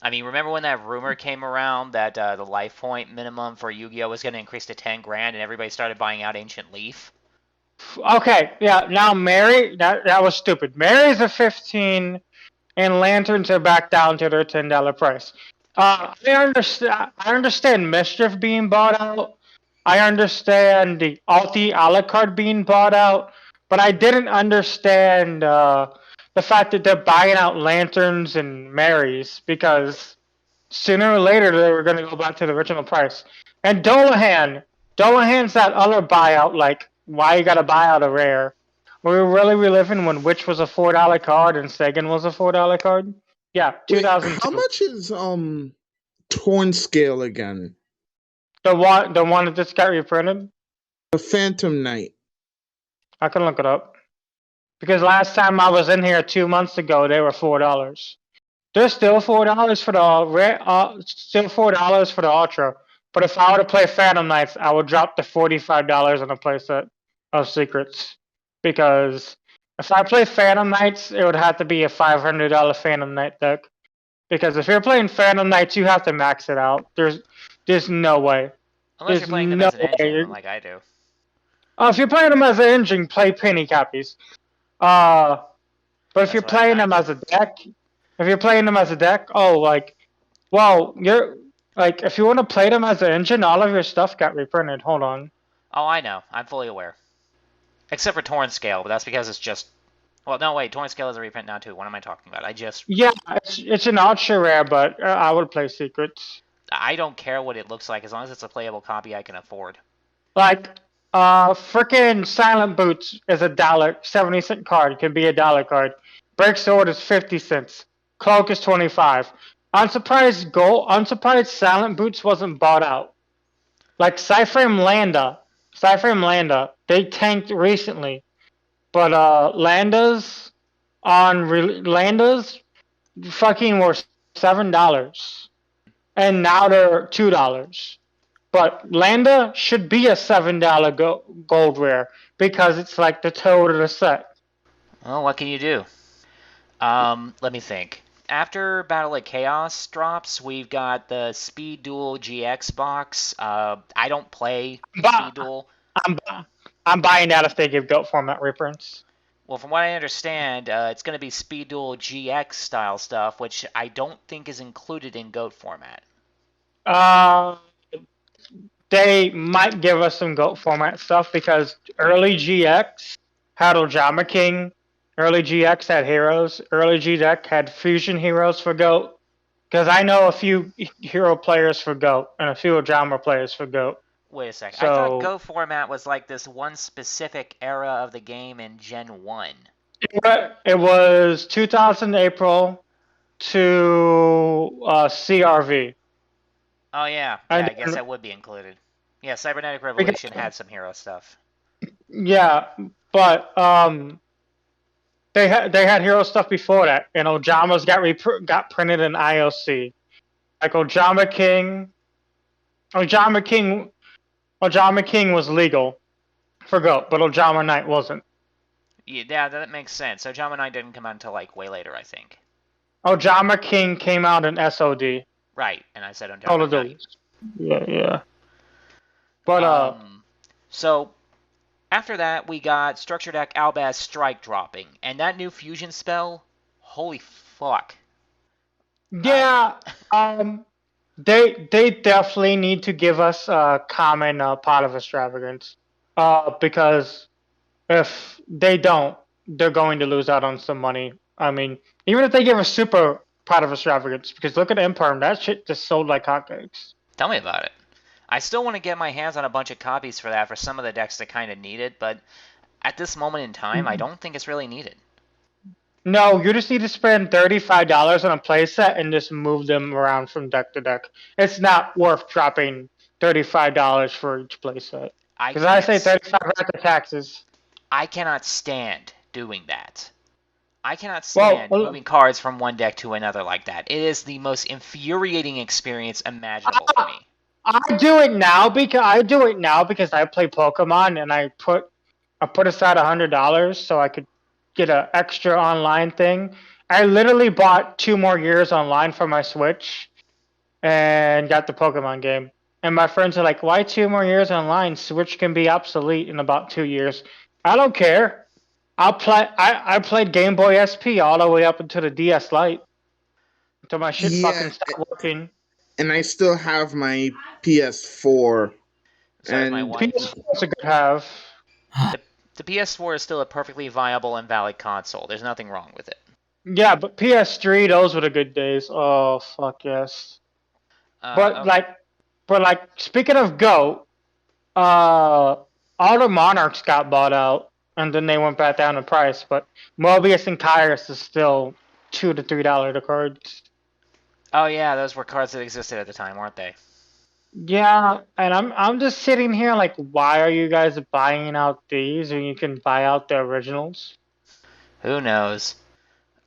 I mean, remember when that rumor came around that the life point minimum for Yu-Gi-Oh was going to increase to 10 grand, and everybody started buying out Ancient Leaf? Okay, yeah, now Mary, that was stupid. Mary's a 15, and Lanterns are back down to their $10 price. I understand Mischief being bought out. I understand the Alti Alucard being bought out, but I didn't understand the fact that they're buying out Lanterns and Marys, because sooner or later they were going to go back to the original price. And Dolahan's that other buyout, like, why you got to buy out a rare? Were we really reliving when Witch was a $4 card and Sagan was a $4 card? Yeah, 2002. How much is Torn Scale again? The one that just got reprinted? The Phantom Knight. I can look it up. Because last time I was in here 2 months ago, they were $4. They're still $4 for the Ultra. But if I were to play Phantom Knights, I would drop to $45 on a playset of Secrets. Because if I play Phantom Knights, it would have to be a $500 Phantom Knight deck. Because if you're playing Phantom Knights, you have to max it out. There's no way. Unless you're playing them as an engine, like I do. If you're playing them as an engine, play penny copies. But if you're playing them as a deck, if you want to play them as an engine, all of your stuff got reprinted. Hold on. Oh, I know. I'm fully aware. Except for Torn Scale, but that's because it's just... Well, no, wait. Torn Scale is a reprint now, too. What am I talking about? Yeah, it's an ultra rare, but I would play Secrets. I don't care what it looks like, as long as it's a playable copy I can afford. Like, frickin' Silent Boots is a $1, 70-cent card. It can be a $1 card. Break Sword is 50 cents. Cloak is 25. I'm surprised Silent Boots wasn't bought out. Like Cyframe Landa, they tanked recently, but Landas fucking were $7, and now they're $2. But Landa should be a $7 gold rare because it's like the toad of the set. Well, what can you do? Let me think. After Battle of Chaos drops, we've got the Speed Duel GX box. I don't play Speed Duel. I'm buying that if they give GOAT format reprints. Well, from what I understand, it's going to be Speed Duel GX style stuff, which I don't think is included in GOAT format. They might give us some GOAT format stuff because early GX had Ojama King. Early GX had heroes. Early GX had fusion heroes for GOAT. Because I know a few hero players for GOAT and a few Ojama players for GOAT. Wait a second. I thought So Go format was like this one specific era of the game in Gen 1. it was 2000 April to CRV. Oh, yeah. Yeah, And I guess then, that would be included. Yeah, Cybernetic because, Revolution had some hero stuff. yeah, but they had hero stuff before that, and Ojamas got printed in IOC. Like Ojama King, Ojama King, Ojama King was legal for Go, but Ojama Knight wasn't. Yeah, that makes sense. So Jama 9 didn't come out until like way later, I think. Ojama King came out in SOD. Right, and I said All Ojama of 9. those. Yeah. But So after that, we got Structure Deck Albaz Strike dropping, and that new fusion spell, holy fuck. yeah, they definitely need to give us a common pot of extravagance. Because if they don't, they're going to lose out on some money. I mean, even if they give a super pot of extravagance, because look at Imperm, that shit just sold like hotcakes. Tell me about it. I still want to get my hands on a bunch of copies for that for some of the decks that kind of need it, but at this moment in time, I don't think it's really needed. No, you just need to spend $35 on a playset and just move them around from deck to deck. It's not worth dropping $35 for each playset. Because I say 35 after taxes. I cannot stand doing that. I cannot stand moving cards from one deck to another like that. It is the most infuriating experience imaginable for me. I do it now because I play Pokemon and I put aside $100 so I could get an extra online thing. I literally bought 2 more years online for my Switch and got the Pokemon game. And my friends are like, "Why 2 more years online? Switch can be obsolete in about 2 years." I don't care. I played Game Boy SP all the way up until the DS Lite until my shit fucking stopped working. And I still have my PS4. So does my wife. PS4 is a good have. The PS4 is still a perfectly viable and valid console. There's nothing wrong with it. Yeah, but PS3, those were the good days. Oh fuck yes. But speaking of Go, all the Monarchs got bought out, and then they went back down in price. But Mobius and Kyrus is still $2 to $3 the cards. Oh yeah, those were cards that existed at the time, weren't they? Yeah, and I'm just sitting here like, why are you guys buying out these when you can buy out the originals? Who knows?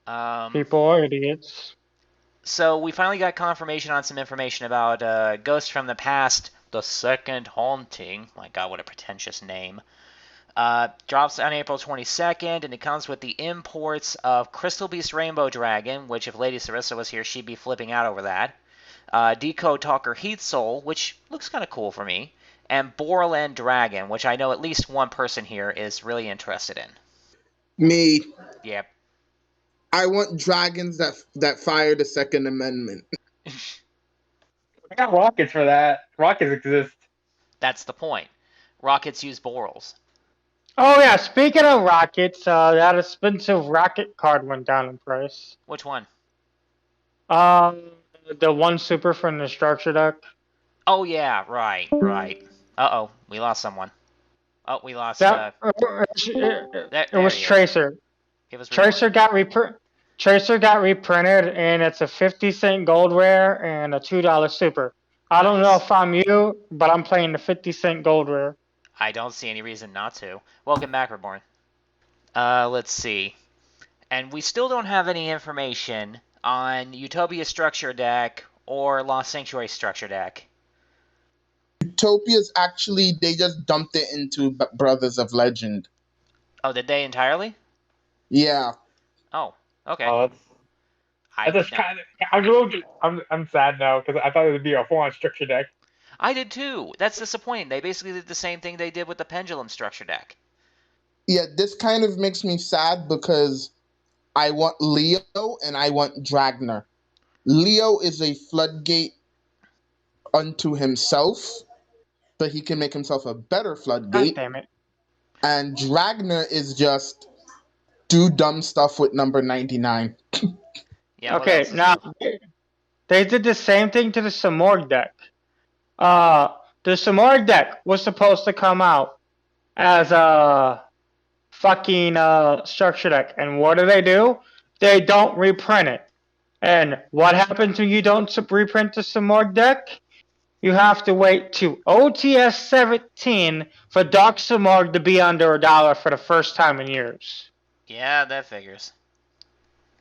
People are idiots. So we finally got confirmation on some information about Ghosts from the Past, The Second Haunting. My god, what a pretentious name. Drops on April 22nd, and it comes with the imports of Crystal Beast Rainbow Dragon, which if Lady Sarissa was here, she'd be flipping out over that. Decode Talker Heat Soul, which looks kind of cool for me. And Borland Dragon, which I know at least one person here is really interested in. Me. Yep. I want dragons that fire the Second Amendment. I got rockets for that. Rockets exist. That's the point. Rockets use Borals. Oh yeah, speaking of rockets, that expensive rocket card went down in price. Which one? The one super from the structure deck. Oh yeah, right. Uh-oh, we lost someone. Oh, we lost. It was Tracer. Tracer got reprinted, and it's a 50-cent gold rare and a $2 super. I don't know if I'm you, but I'm playing the 50-cent gold rare. I don't see any reason not to. Welcome back, Reborn. Let's see. And we still don't have any information on Utopia Structure Deck or Lost Sanctuary Structure Deck. Utopia's actually, they just dumped it into Brothers of Legend. Oh, did they entirely? Yeah. Oh, okay. I'm sad now because I thought it would be a full-on structure deck. I did too. That's disappointing. They basically did the same thing they did with the Pendulum Structure Deck. Yeah, this kind of makes me sad because I want Leo and I want Dragner. Leo is a floodgate unto himself, but he can make himself a better floodgate. God damn it. And Dragner is just do dumb stuff with number 99. Yeah. Okay, now they did the same thing to the Samorg deck. the Samorg deck was supposed to come out as a fucking structure deck, and what do? They don't reprint it. And what happens when you don't reprint the Samorg deck? You have to wait to OTS 17 for Dark Samorg to be under $1 for the first time in years. Yeah, that figures.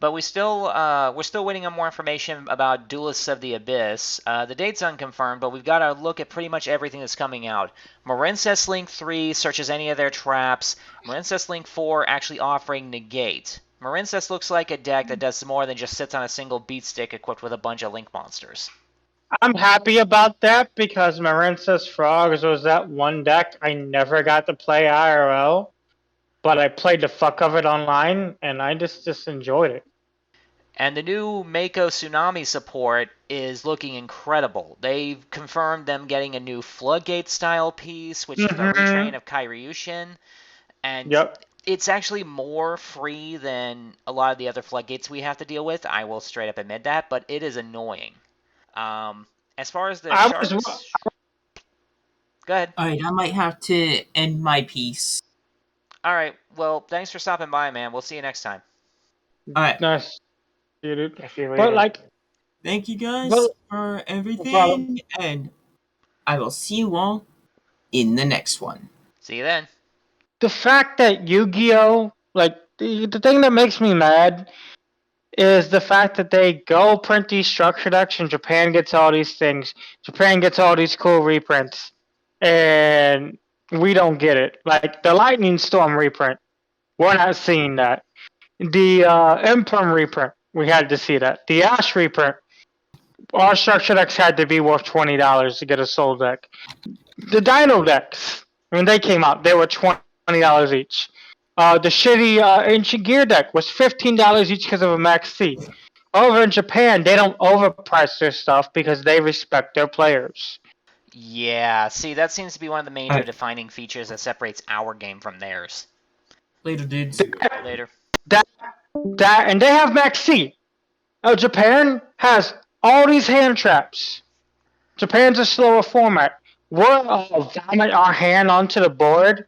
But we're still waiting on more information about Duelists of the Abyss. The date's unconfirmed, but we've got to look at pretty much everything that's coming out. Marincess Link 3 searches any of their traps. Marincess Link 4 actually offering Negate. Marincess looks like a deck that does more than just sits on a single beat stick equipped with a bunch of Link monsters. I'm happy about that because Marincess Frogs was that one deck I never got to play IRL, but I played the fuck of it online, and I just enjoyed it. And the new Mako Tsunami support is looking incredible. They've confirmed them getting a new Floodgate style piece, which is a retrain of Kairyushin. And it's actually more free than a lot of the other Floodgates we have to deal with. I will straight up admit that, but it is annoying. As far as the sharks... Go ahead. Alright, I might have to end my piece. Alright, well, thanks for stopping by, man. We'll see you next time. Alright. Nice. See you, dude. See you later. But, like... Thank you guys for everything, and I will see you all in the next one. See you then. The fact that Yu-Gi-Oh! Like, the thing that makes me mad is the fact that they go print these structure decks and Japan gets all these things. Japan gets all these cool reprints. And we don't get it. Like, the Lightning Storm reprint, we're not seeing that. The Imperm reprint, we had to see that. The Ash reprint, our structure decks had to be worth $20 to get a soul deck. The Dino decks, when they came out, they were $20 each. The shitty Ancient Gear deck was $15 each because of a Max C. Over in Japan, they don't overprice their stuff because they respect their players. Yeah, see, that seems to be one of the major defining features that separates our game from theirs. Later, dudes. Later. And they have Max C. Japan has all these hand traps. Japan's a slower format. We'll vomit our hand onto the board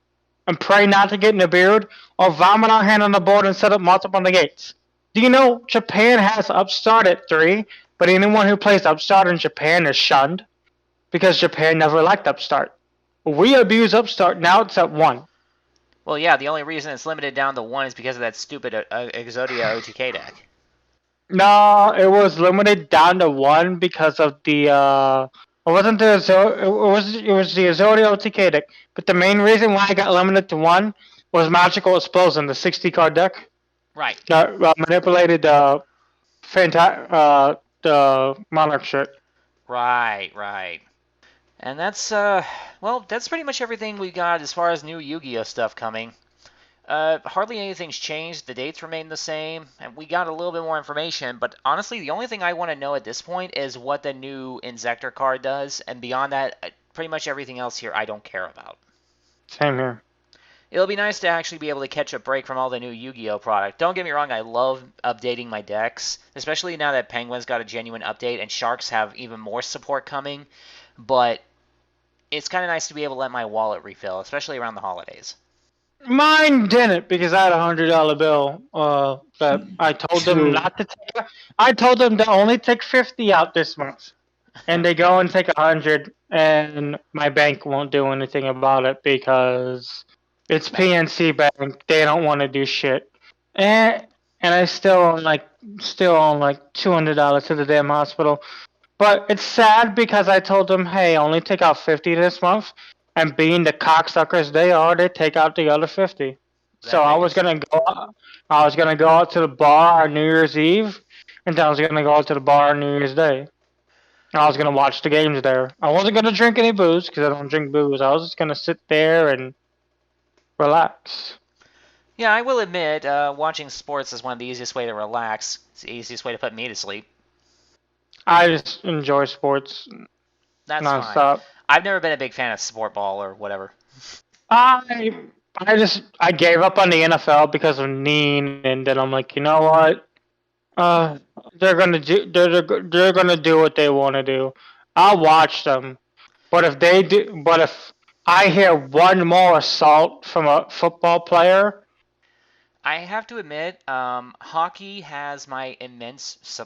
and pray not to get in the beard, or vomit our hand on the board and set up multiple negates. Do you know Japan has Upstart at 3, but anyone who plays Upstart in Japan is shunned? Because Japan never liked Upstart. We abuse Upstart, now it's at 1. Well, yeah, the only reason it's limited down to 1 is because of that stupid Exodia OTK deck. No, it was limited down to 1 because of the it was the Exodia OTK deck. But the main reason why I got limited to 1 was Magical Explosion, the 60-card deck. Right. That manipulated the Monarch shit. Right. And that's, well, that's pretty much everything we got as far as new Yu-Gi-Oh! Stuff coming. Hardly anything's changed. The dates remain the same, and we got a little bit more information, but honestly, the only thing I want to know at this point is what the new Inzector card does, and beyond that, pretty much everything else here I don't care about. Same here. It'll be nice to actually be able to catch a break from all the new Yu-Gi-Oh! Product. Don't get me wrong, I love updating my decks, especially now that Penguin's got a genuine update and Sharks have even more support coming, but it's kind of nice to be able to let my wallet refill, especially around the holidays. Mine didn't because I had $100 bill that I told them not to take. I told them to only take 50 out this month, and they go and take 100, and my bank won't do anything about it because it's PNC Bank. They don't want to do shit, and I still own like $200 to the damn hospital. But it's sad because I told them, hey, only take out 50 this month. And being the cocksuckers they are, they take out the other 50. So I was gonna go out to the bar on New Year's Eve, and then I was gonna go out to the bar on New Year's Day. I was gonna watch the games there. I wasn't gonna drink any booze because I don't drink booze. I was just gonna sit there and relax. Yeah, I will admit, watching sports is one of the easiest way to relax. It's the easiest way to put me to sleep. I just enjoy sports. That's nonstop. Fine. I've never been a big fan of sport ball or whatever. I gave up on the NFL because of Neen, and then I'm like, you know what? They're gonna do what they want to do. I'll watch them, But if I hear one more assault from a football player, I have to admit, hockey has my immense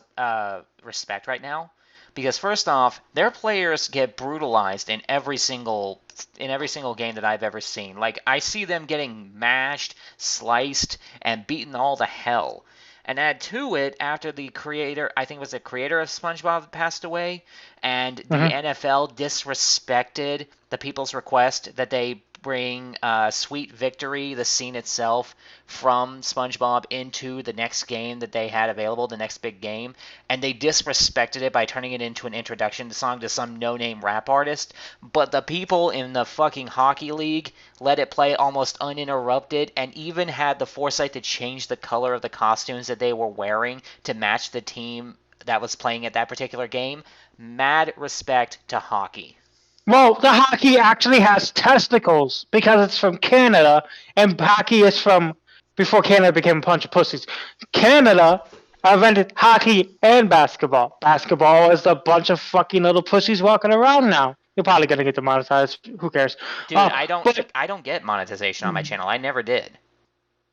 respect right now, because first off, their players get brutalized in every single game that I've ever seen. Like, I see them getting mashed, sliced, and beaten all to hell. And add to it, after the creator, I think it was the creator of SpongeBob passed away, and the NFL disrespected the people's request that they bring Sweet Victory, the scene itself, from SpongeBob into the next game that they had available, the next big game, and they disrespected it by turning it into an introduction song to some no-name rap artist. But the people in the fucking hockey league let it play almost uninterrupted, and even had the foresight to change the color of the costumes that they were wearing to match the team that was playing at that particular game. Mad respect to hockey. well, the hockey actually has testicles because it's from Canada, and hockey is from before Canada became a bunch of pussies. Canada invented hockey and basketball. Basketball is a bunch of fucking little pussies walking around now. You're probably gonna get demonetized. Who cares? Dude, I don't get monetization on my channel. I never did.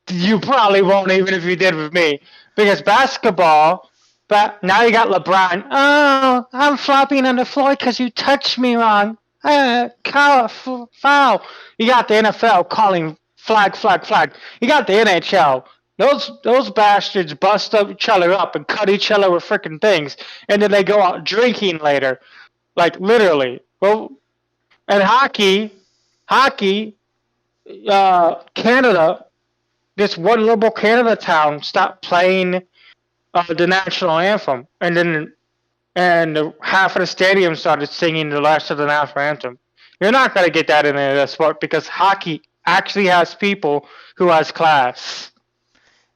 You probably won't even if you did with me. Because basketball, but now you got LeBron. Oh, I'm flopping on the floor because you touched me wrong. Foul. You got the NFL calling flag, flag, flag. You got the NHL. Those bastards bust each other up and cut each other with freaking things. And then they go out drinking later. Like, literally. Well, and hockey, Canada, this one liberal Canada town stopped playing the national anthem, and half of the stadium started singing the rest of the national anthem. You're not gonna get that in a sport because hockey actually has people who has class.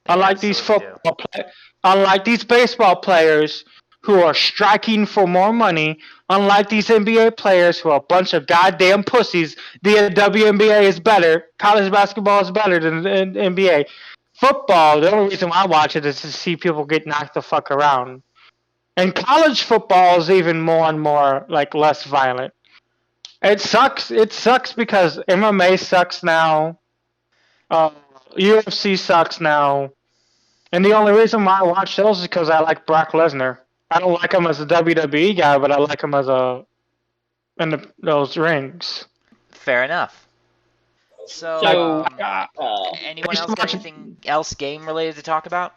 Unlike these unlike these baseball players who are striking for more money, unlike these NBA players who are a bunch of goddamn pussies, the WNBA is better. College basketball is better than the NBA. Football, the only reason why I watch it is to see people get knocked the fuck around. And college football is even more and more like less violent. It sucks. It sucks because MMA sucks now. UFC sucks now. And the only reason why I watch those is because I like Brock Lesnar. I don't like him as a WWE guy, but I like him as those rings. Fair enough. So, anyone else got anything else game related to talk about?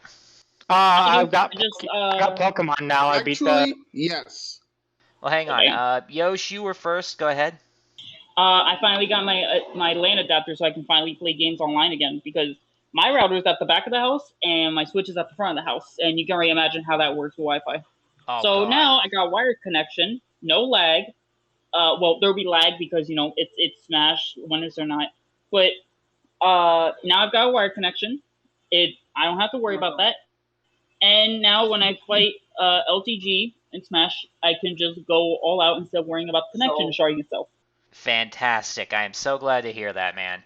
I've got Pokemon now. I beat the. Yes. Well, hang on. Yosh, you were first. Go ahead. I finally got my LAN adapter so I can finally play games online again because my router is at the back of the house and my Switch is at the front of the house, and you can already imagine how that works with Wi-Fi. Oh, so God. now I got wired connection, no lag. Well, there'll be lag because it's Smash winners or not, but now I've got a wired connection. I don't have to worry about that. And now when I fight LTG in Smash, I can just go all out instead of worrying about the connection sharding itself. Fantastic. I am so glad to hear that, man.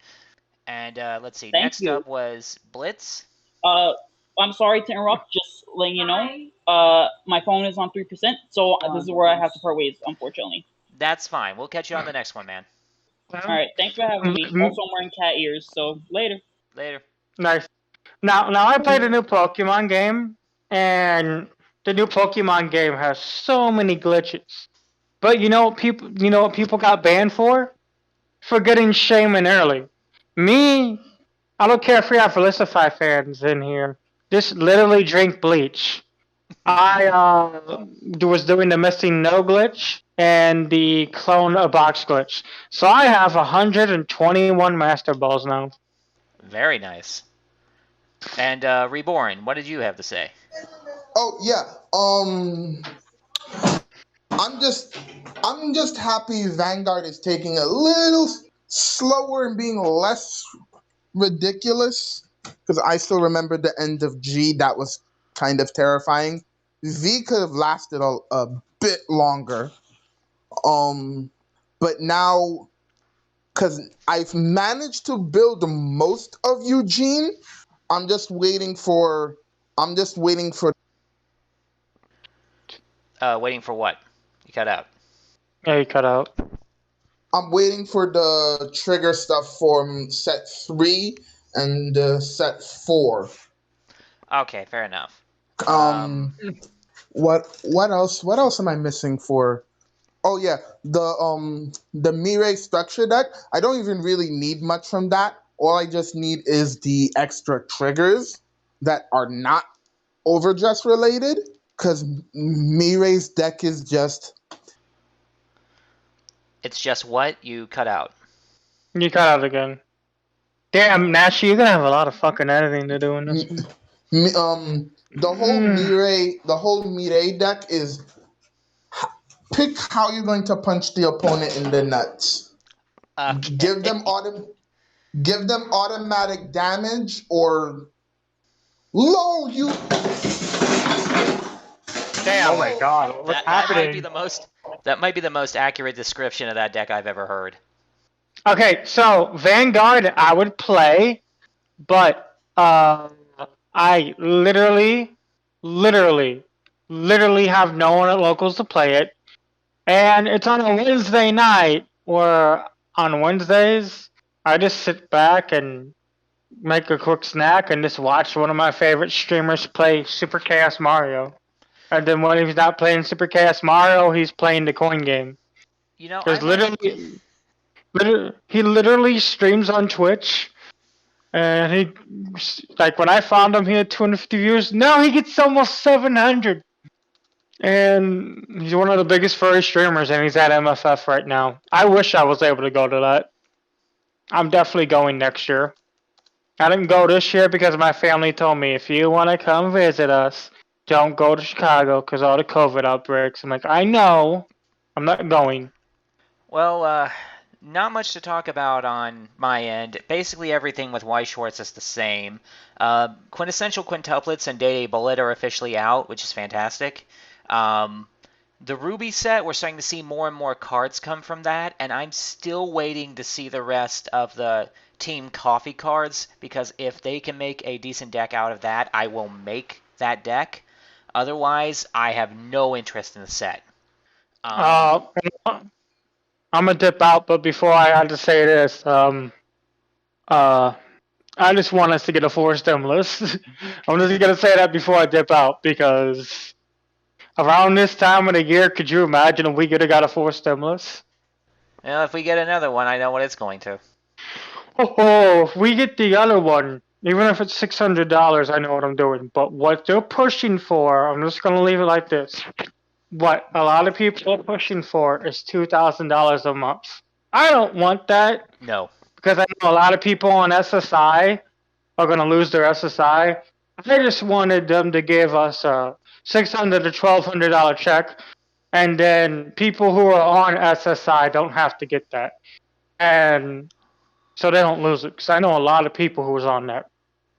And let's see. Next up was Blitz. I'm sorry to interrupt. Just letting you know, my phone is on 3%, so this is where I have to part ways, unfortunately. That's fine. We'll catch you on the next one, man. All right. Thanks for having me. Also, I'm wearing cat ears, so later. Later. Nice. Now I played a new Pokemon game, and the new Pokemon game has so many glitches. But you know what people got banned for? For getting Shaman early. Me, I don't care if we have Felicify fans in here. Just literally drink bleach. I was doing the missing no glitch and the clone a box glitch. So I have 121 Master Balls now. Very nice. And Reborn, what did you have to say? Oh yeah. I'm just happy Vanguard is taking a little slower and being less ridiculous. Because I still remember the end of G. That was kind of terrifying. V could have lasted a bit longer. But now, because I've managed to build most of Eugene, I'm just waiting for. Waiting for what? You cut out. Yeah, you cut out. I'm waiting for the trigger stuff from set 3 and set 4. Okay, fair enough. Um, what else? What else am I missing for? Oh yeah, the Mirai structure deck. I don't even really need much from that. All I just need is the extra triggers that are not overdress related. Because Mirai's deck is just It's just what you cut out. You cut out again. Damn, Nashi, you're gonna have a lot of fucking editing to do in this one. the whole Mirai deck is pick how you're going to punch the opponent in the nuts. Okay. Give them automatic damage or low you. Damn. Oh my god, what's That might be happening? the most accurate description of that deck I've ever heard. Okay, so Vanguard I would play, but I literally have no one at locals to play it. And it's on a Wednesday night, or on Wednesdays, I just sit back and make a quick snack and just watch one of my favorite streamers play Super Chaos Mario. And then when he's not playing Super Chaos Mario, he's playing the coin game. You know, Because he literally streams on Twitch. And he, like, when I found him, he had 250 views. Now he gets almost 700. And he's one of the biggest furry streamers, and he's at MFF right now. I wish I was able to go to that. I'm definitely going next year. I didn't go this year because my family told me, if you want to come visit us, don't go to Chicago because all the COVID outbreaks. I'm like, I know. I'm not going. well, not much to talk about on my end. Basically, everything with Weiss Schwartz is the same. Quintessential Quintuplets and Day Day Bullet are officially out, which is fantastic. The Ruby set, we're starting to see more and more cards come from that, and I'm still waiting to see the rest of the Team Coffee cards, because if they can make a decent deck out of that, I will make that deck. Otherwise, I have no interest in the set. I'm gonna dip out, but before I had to say this, I just want us to get a 4-stemless. I'm just gonna say that before I dip out, because around this time of the year, could you imagine if we could have got a 4-stemless? Well, if we get another one, I know what it's going to. Oh, if we get the other one, even if it's $600, I know what I'm doing. But what they're pushing for, I'm just gonna leave it like this. What a lot of people are pushing for is $2,000 a month. I don't want that. No. Because I know a lot of people on SSI are going to lose their SSI. I just wanted them to give us a $600 to $1,200 check, and then people who are on SSI don't have to get that, and so they don't lose it. Because I know a lot of people who was on that.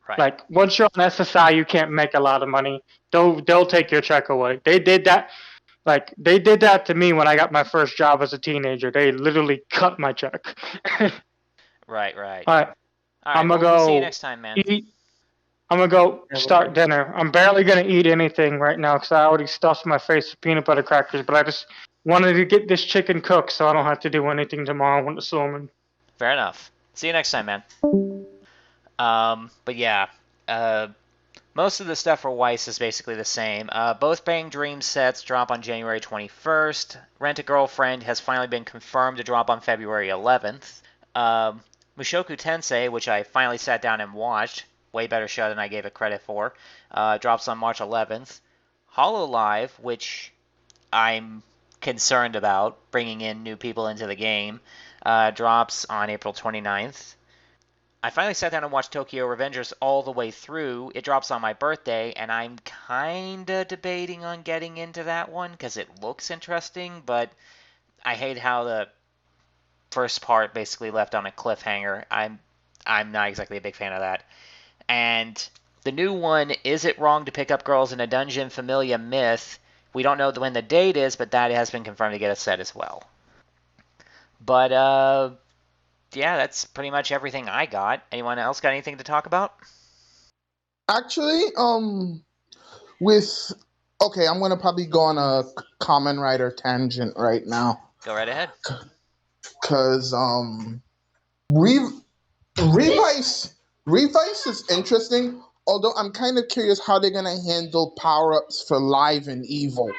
Right. Like once you're on SSI, you can't make a lot of money. They'll take your check away. They did that. Like they did that to me when I got my first job as a teenager. They literally cut my check. Right. All right. All right. I'm gonna we'll see you go next time, man. eat. I'm gonna go start dinner. I'm barely gonna eat anything right now because I already stuffed my face with peanut butter crackers. But I just wanted to get this chicken cooked so I don't have to do anything tomorrow when it's swimming. Fair enough. See you next time, man. But yeah, most of the stuff for Weiss is basically the same. Both Bang Dream sets drop on January 21st. Rent a Girlfriend has finally been confirmed to drop on February 11th. Mushoku Tensei, which I finally sat down and watched, way better show than I gave it credit for, drops on March 11th. Hololive, which I'm concerned about bringing in new people into the game, drops on April 29th. I finally sat down and watched Tokyo Revengers all the way through. It drops on my birthday, and I'm kinda debating on getting into that one because it looks interesting, but I hate how the first part basically left on a cliffhanger. I'm not exactly a big fan of that. And the new one, Is It Wrong to Pick Up Girls in a Dungeon? Familia Myth. We don't know when the date is, but that has been confirmed to get a set as well. But yeah, that's pretty much everything I got. Anyone else got anything to talk about? Actually, okay, I'm gonna probably go on a Kamen Rider tangent right now. Go right ahead. because Re- Revice Revice is interesting. Although I'm kind of curious how they're gonna handle power ups for live and evil.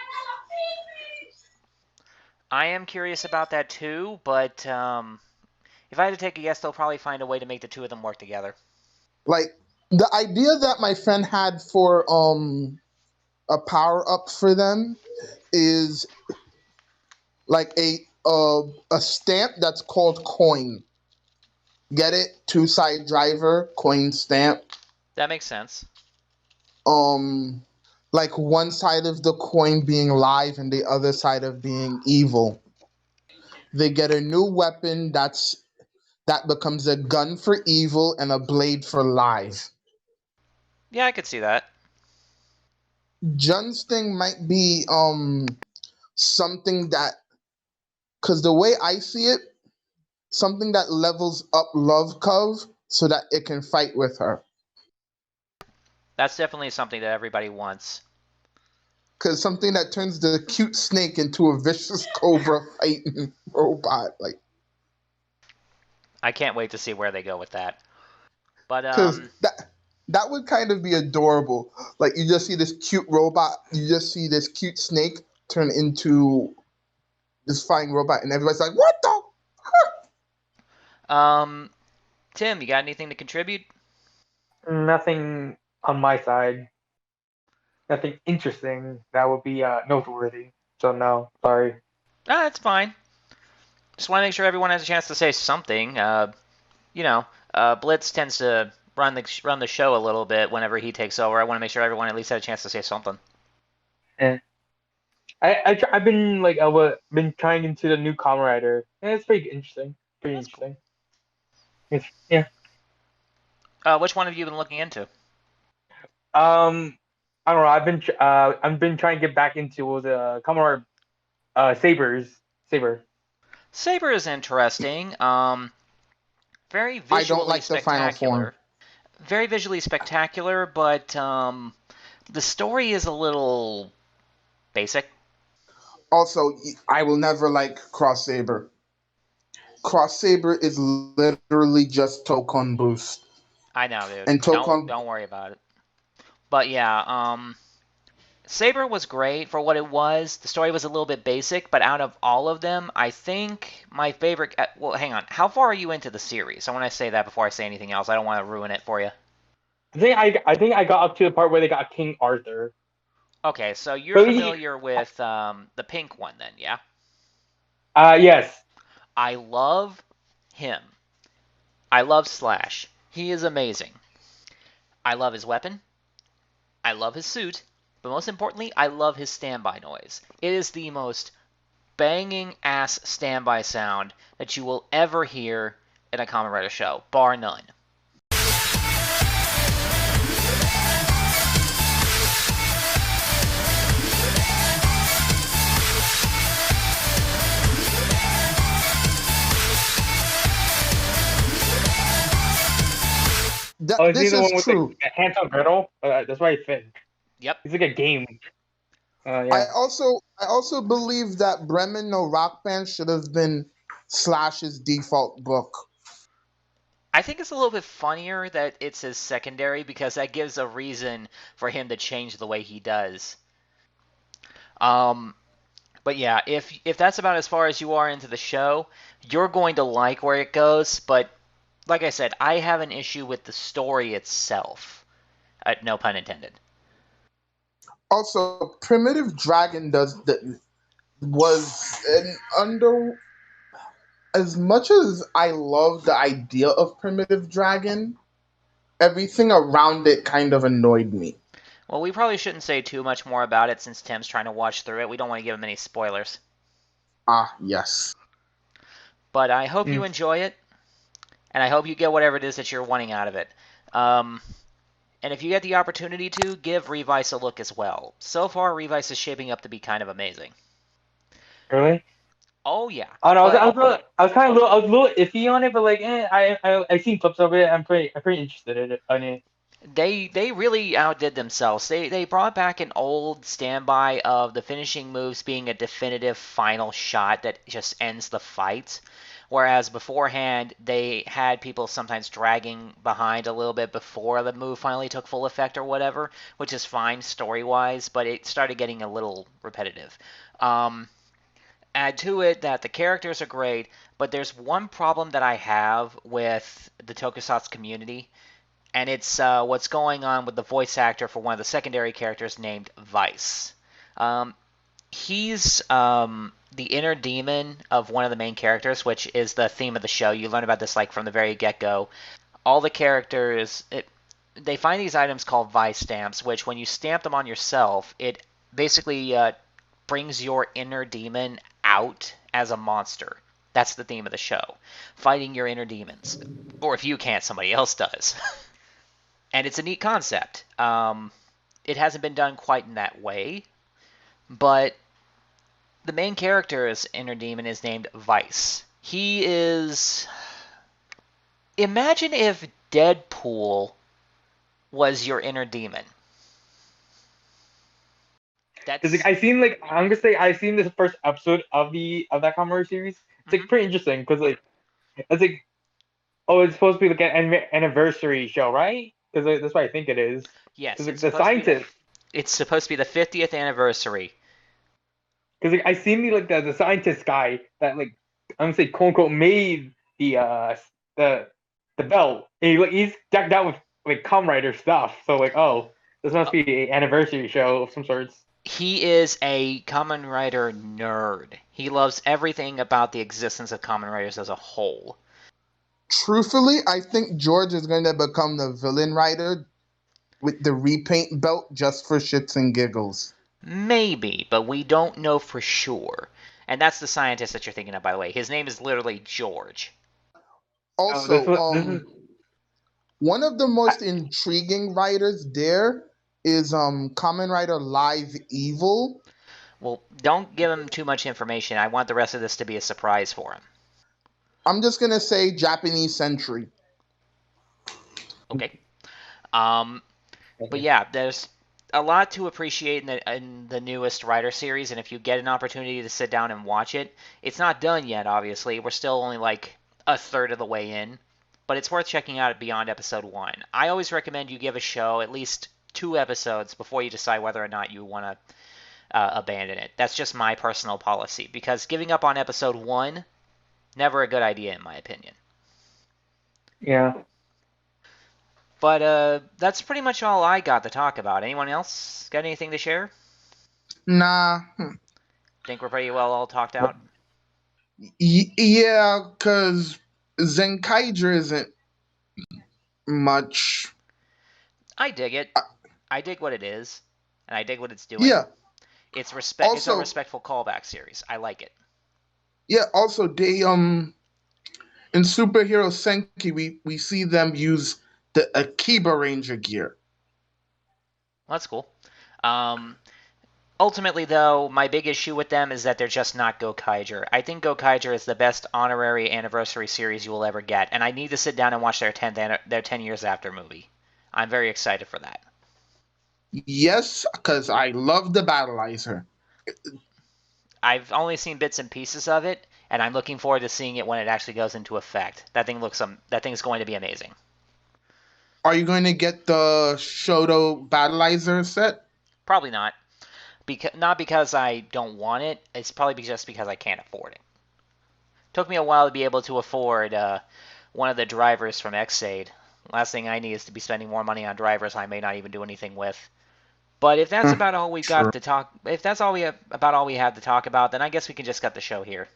I am curious about that too, but if I had to take a guess, they'll probably find a way to make the two of them work together. Like the idea that my friend had for a power up for them is like a stamp that's called coin. Get it? Two side driver coin stamp. That makes sense. Um, like one side of the coin being live and the other side of being evil. They get a new weapon that becomes a gun for evil and a blade for live. Yeah, I could see that. Jun's thing might be something that, because the way I see it, something that levels up Love Cove so that it can fight with her. That's definitely something that everybody wants. Because something that turns the cute snake into a vicious cobra fighting robot, like, I can't wait to see where they go with that. But because that would kind of be adorable. Like you just see this cute robot, you just see this cute snake turn into this flying robot, and everybody's like, "What the?" Tim, you got anything to contribute? Nothing on my side. Nothing interesting that would be noteworthy. So no, sorry. Ah, that's fine. Just want to make sure everyone has a chance to say something. Blitz tends to run the show a little bit whenever he takes over. I want to make sure everyone at least had a chance to say something. Eh. I've been like been trying into the new Kamen Rider. And it's pretty interesting. Pretty That's cool. interesting. It's, yeah. Which one have you been looking into? I don't know. I've been trying to get back into the Kamen Rider Saber. Saber is interesting. Very I don't visually like the final form. spectacular. Very visually spectacular, but the story is a little basic. Also, I will never like Cross Saber. Cross Saber is literally just Tokon Boost. I know, dude. And Tokon, Don't worry about it. But yeah, Saber was great for what it was. The story was a little bit basic, but out of all of them, I think my favorite. Well, hang on. How far are you into the series? I want to say that before I say anything else. I don't want to ruin it for you. I think I got up to the part where they got King Arthur. Okay, so you're familiar with the pink one then, yeah? Yes. I love him. I love Slash. He is amazing. I love his weapon. I love his suit. But most importantly, I love his standby noise. It is the most banging ass standby sound that you will ever hear in a Kamen Rider show, bar none. Oh, is he this the is one with true. the hands-on girdle? That's what I think. Yep. He's like a game. I Yeah. also believe that Bremen no Rock Band should have been Slash's default book. I think it's a little bit funnier that it's his secondary because that gives a reason for him to change the way he does. But yeah, if that's about as far as you are into the show, you're going to like where it goes. But like I said, I have an issue with the story itself. No pun intended. Also, Primitive Dragon was an under. As much as I love the idea of Primitive Dragon, everything around it kind of annoyed me. Well, we probably shouldn't say too much more about it since Tim's trying to watch through it. We don't want to give him any spoilers. Ah, yes. But I hope you enjoy it, and I hope you get whatever it is that you're wanting out of it. And if you get the opportunity to, give Revice a look as well. So far, Revice is shaping up to be kind of amazing. Really? Oh yeah. Oh no, But I was a little iffy on it, but like, I seen clips of it. I'm pretty interested in it. They really outdid themselves. They brought back an old standby of the finishing moves being a definitive final shot that just ends the fight. Whereas beforehand, they had people sometimes dragging behind a little bit before the move finally took full effect or whatever, which is fine story-wise, but it started getting a little repetitive. Um, Add to it that the characters are great, but there's one problem that I have with the Tokusatsu community, and it's what's going on with the voice actor for one of the secondary characters named Vice. Um, he's the inner demon of one of the main characters, which is the theme of the show. You learn about this like from the very get-go. All the characters, they find these items called Vice stamps, which when you stamp them on yourself, it basically brings your inner demon out as a monster. That's the theme of the show. Fighting your inner demons. Or if you can't, somebody else does. And it's a neat concept. It hasn't been done quite in that way, but the main character's inner demon is named Vice. He is. Imagine if Deadpool was your inner demon. Cause like, I seen like I'm gonna say I seen this first episode of that Comedy series. It's like pretty interesting because like it's like it's supposed to be like an anniversary show, right? Because like, that's what I think it is. Yes, Because like, the scientist. It's supposed to be the 50th anniversary. Because like I seen the scientist guy that like I'm gonna say quote unquote made the belt. And he's decked out with like Kamen Rider stuff. So like this must be an anniversary show of some sorts. He is a Kamen Rider nerd. He loves everything about the existence of Kamen Riders as a whole. Truthfully, I think George is going to become the villain writer with the repaint belt just for shits and giggles. Maybe, but we don't know for sure. And that's the scientist that you're thinking of, by the way. His name is literally George. Also, This is one of the most intriguing writers there is Kamen Rider Live Evil. Well, don't give him too much information. I want the rest of this to be a surprise for him. I'm just gonna say Japanese Century. Okay. But yeah, there's a lot to appreciate in the newest Rider series, and if you get an opportunity to sit down and watch it, it's not done yet, obviously. We're still only like a third of the way in, but it's worth checking out beyond episode 1. I always recommend you give a show at least 2 episodes before you decide whether or not you want to abandon it. That's just my personal policy, because giving up on episode 1, never a good idea in my opinion. Yeah. But that's pretty much all I got to talk about. Anyone else got anything to share? Nah. Think we're pretty well all talked out? Yeah, because Zenkaiger isn't much. I dig it. I dig what it is, and I dig what it's doing. Yeah. It's Also, it's a respectful callback series. I like it. Yeah. Also, they in Superhero Senki, we see them use the Akiba Ranger gear. Well, that's cool. Ultimately, though, my big issue with them is that they're just not Gokaiger. I think Gokaiger is the best honorary anniversary series you will ever get, and I need to sit down and watch their 10 years after movie. I'm very excited for that. Yes, because I love the Battleizer. I've only seen bits and pieces of it, and I'm looking forward to seeing it when it actually goes into effect. That thing's going to be amazing. Are you going to get the Shoto Battleizer set? Probably not. Not because I don't want it. It's probably just because I can't afford it. Took me a while to be able to afford one of the drivers from Xaid. Last thing I need is to be spending more money on drivers I may not even do anything with. But if that's about all we got to talk, if that's all we have, about all we have to talk about, then I guess we can just cut the show here.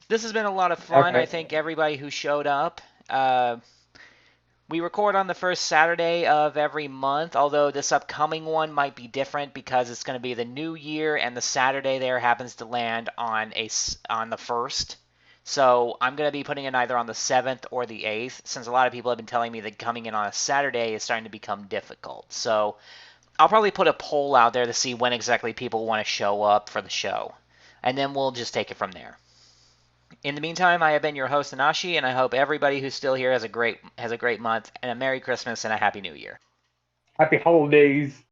This has been a lot of fun. Okay. I thank everybody who showed up. We record on the first Saturday of every month, although this upcoming one might be different because it's going to be the new year and the Saturday there happens to land on the 1st. So I'm going to be putting it either on the 7th or the 8th, since a lot of people have been telling me that coming in on a Saturday is starting to become difficult. So I'll probably put a poll out there to see when exactly people want to show up for the show, and then we'll just take it from there. In the meantime, I have been your host Anashi, and I hope everybody who's still here has a great month and a Merry Christmas and a Happy New Year. Happy holidays.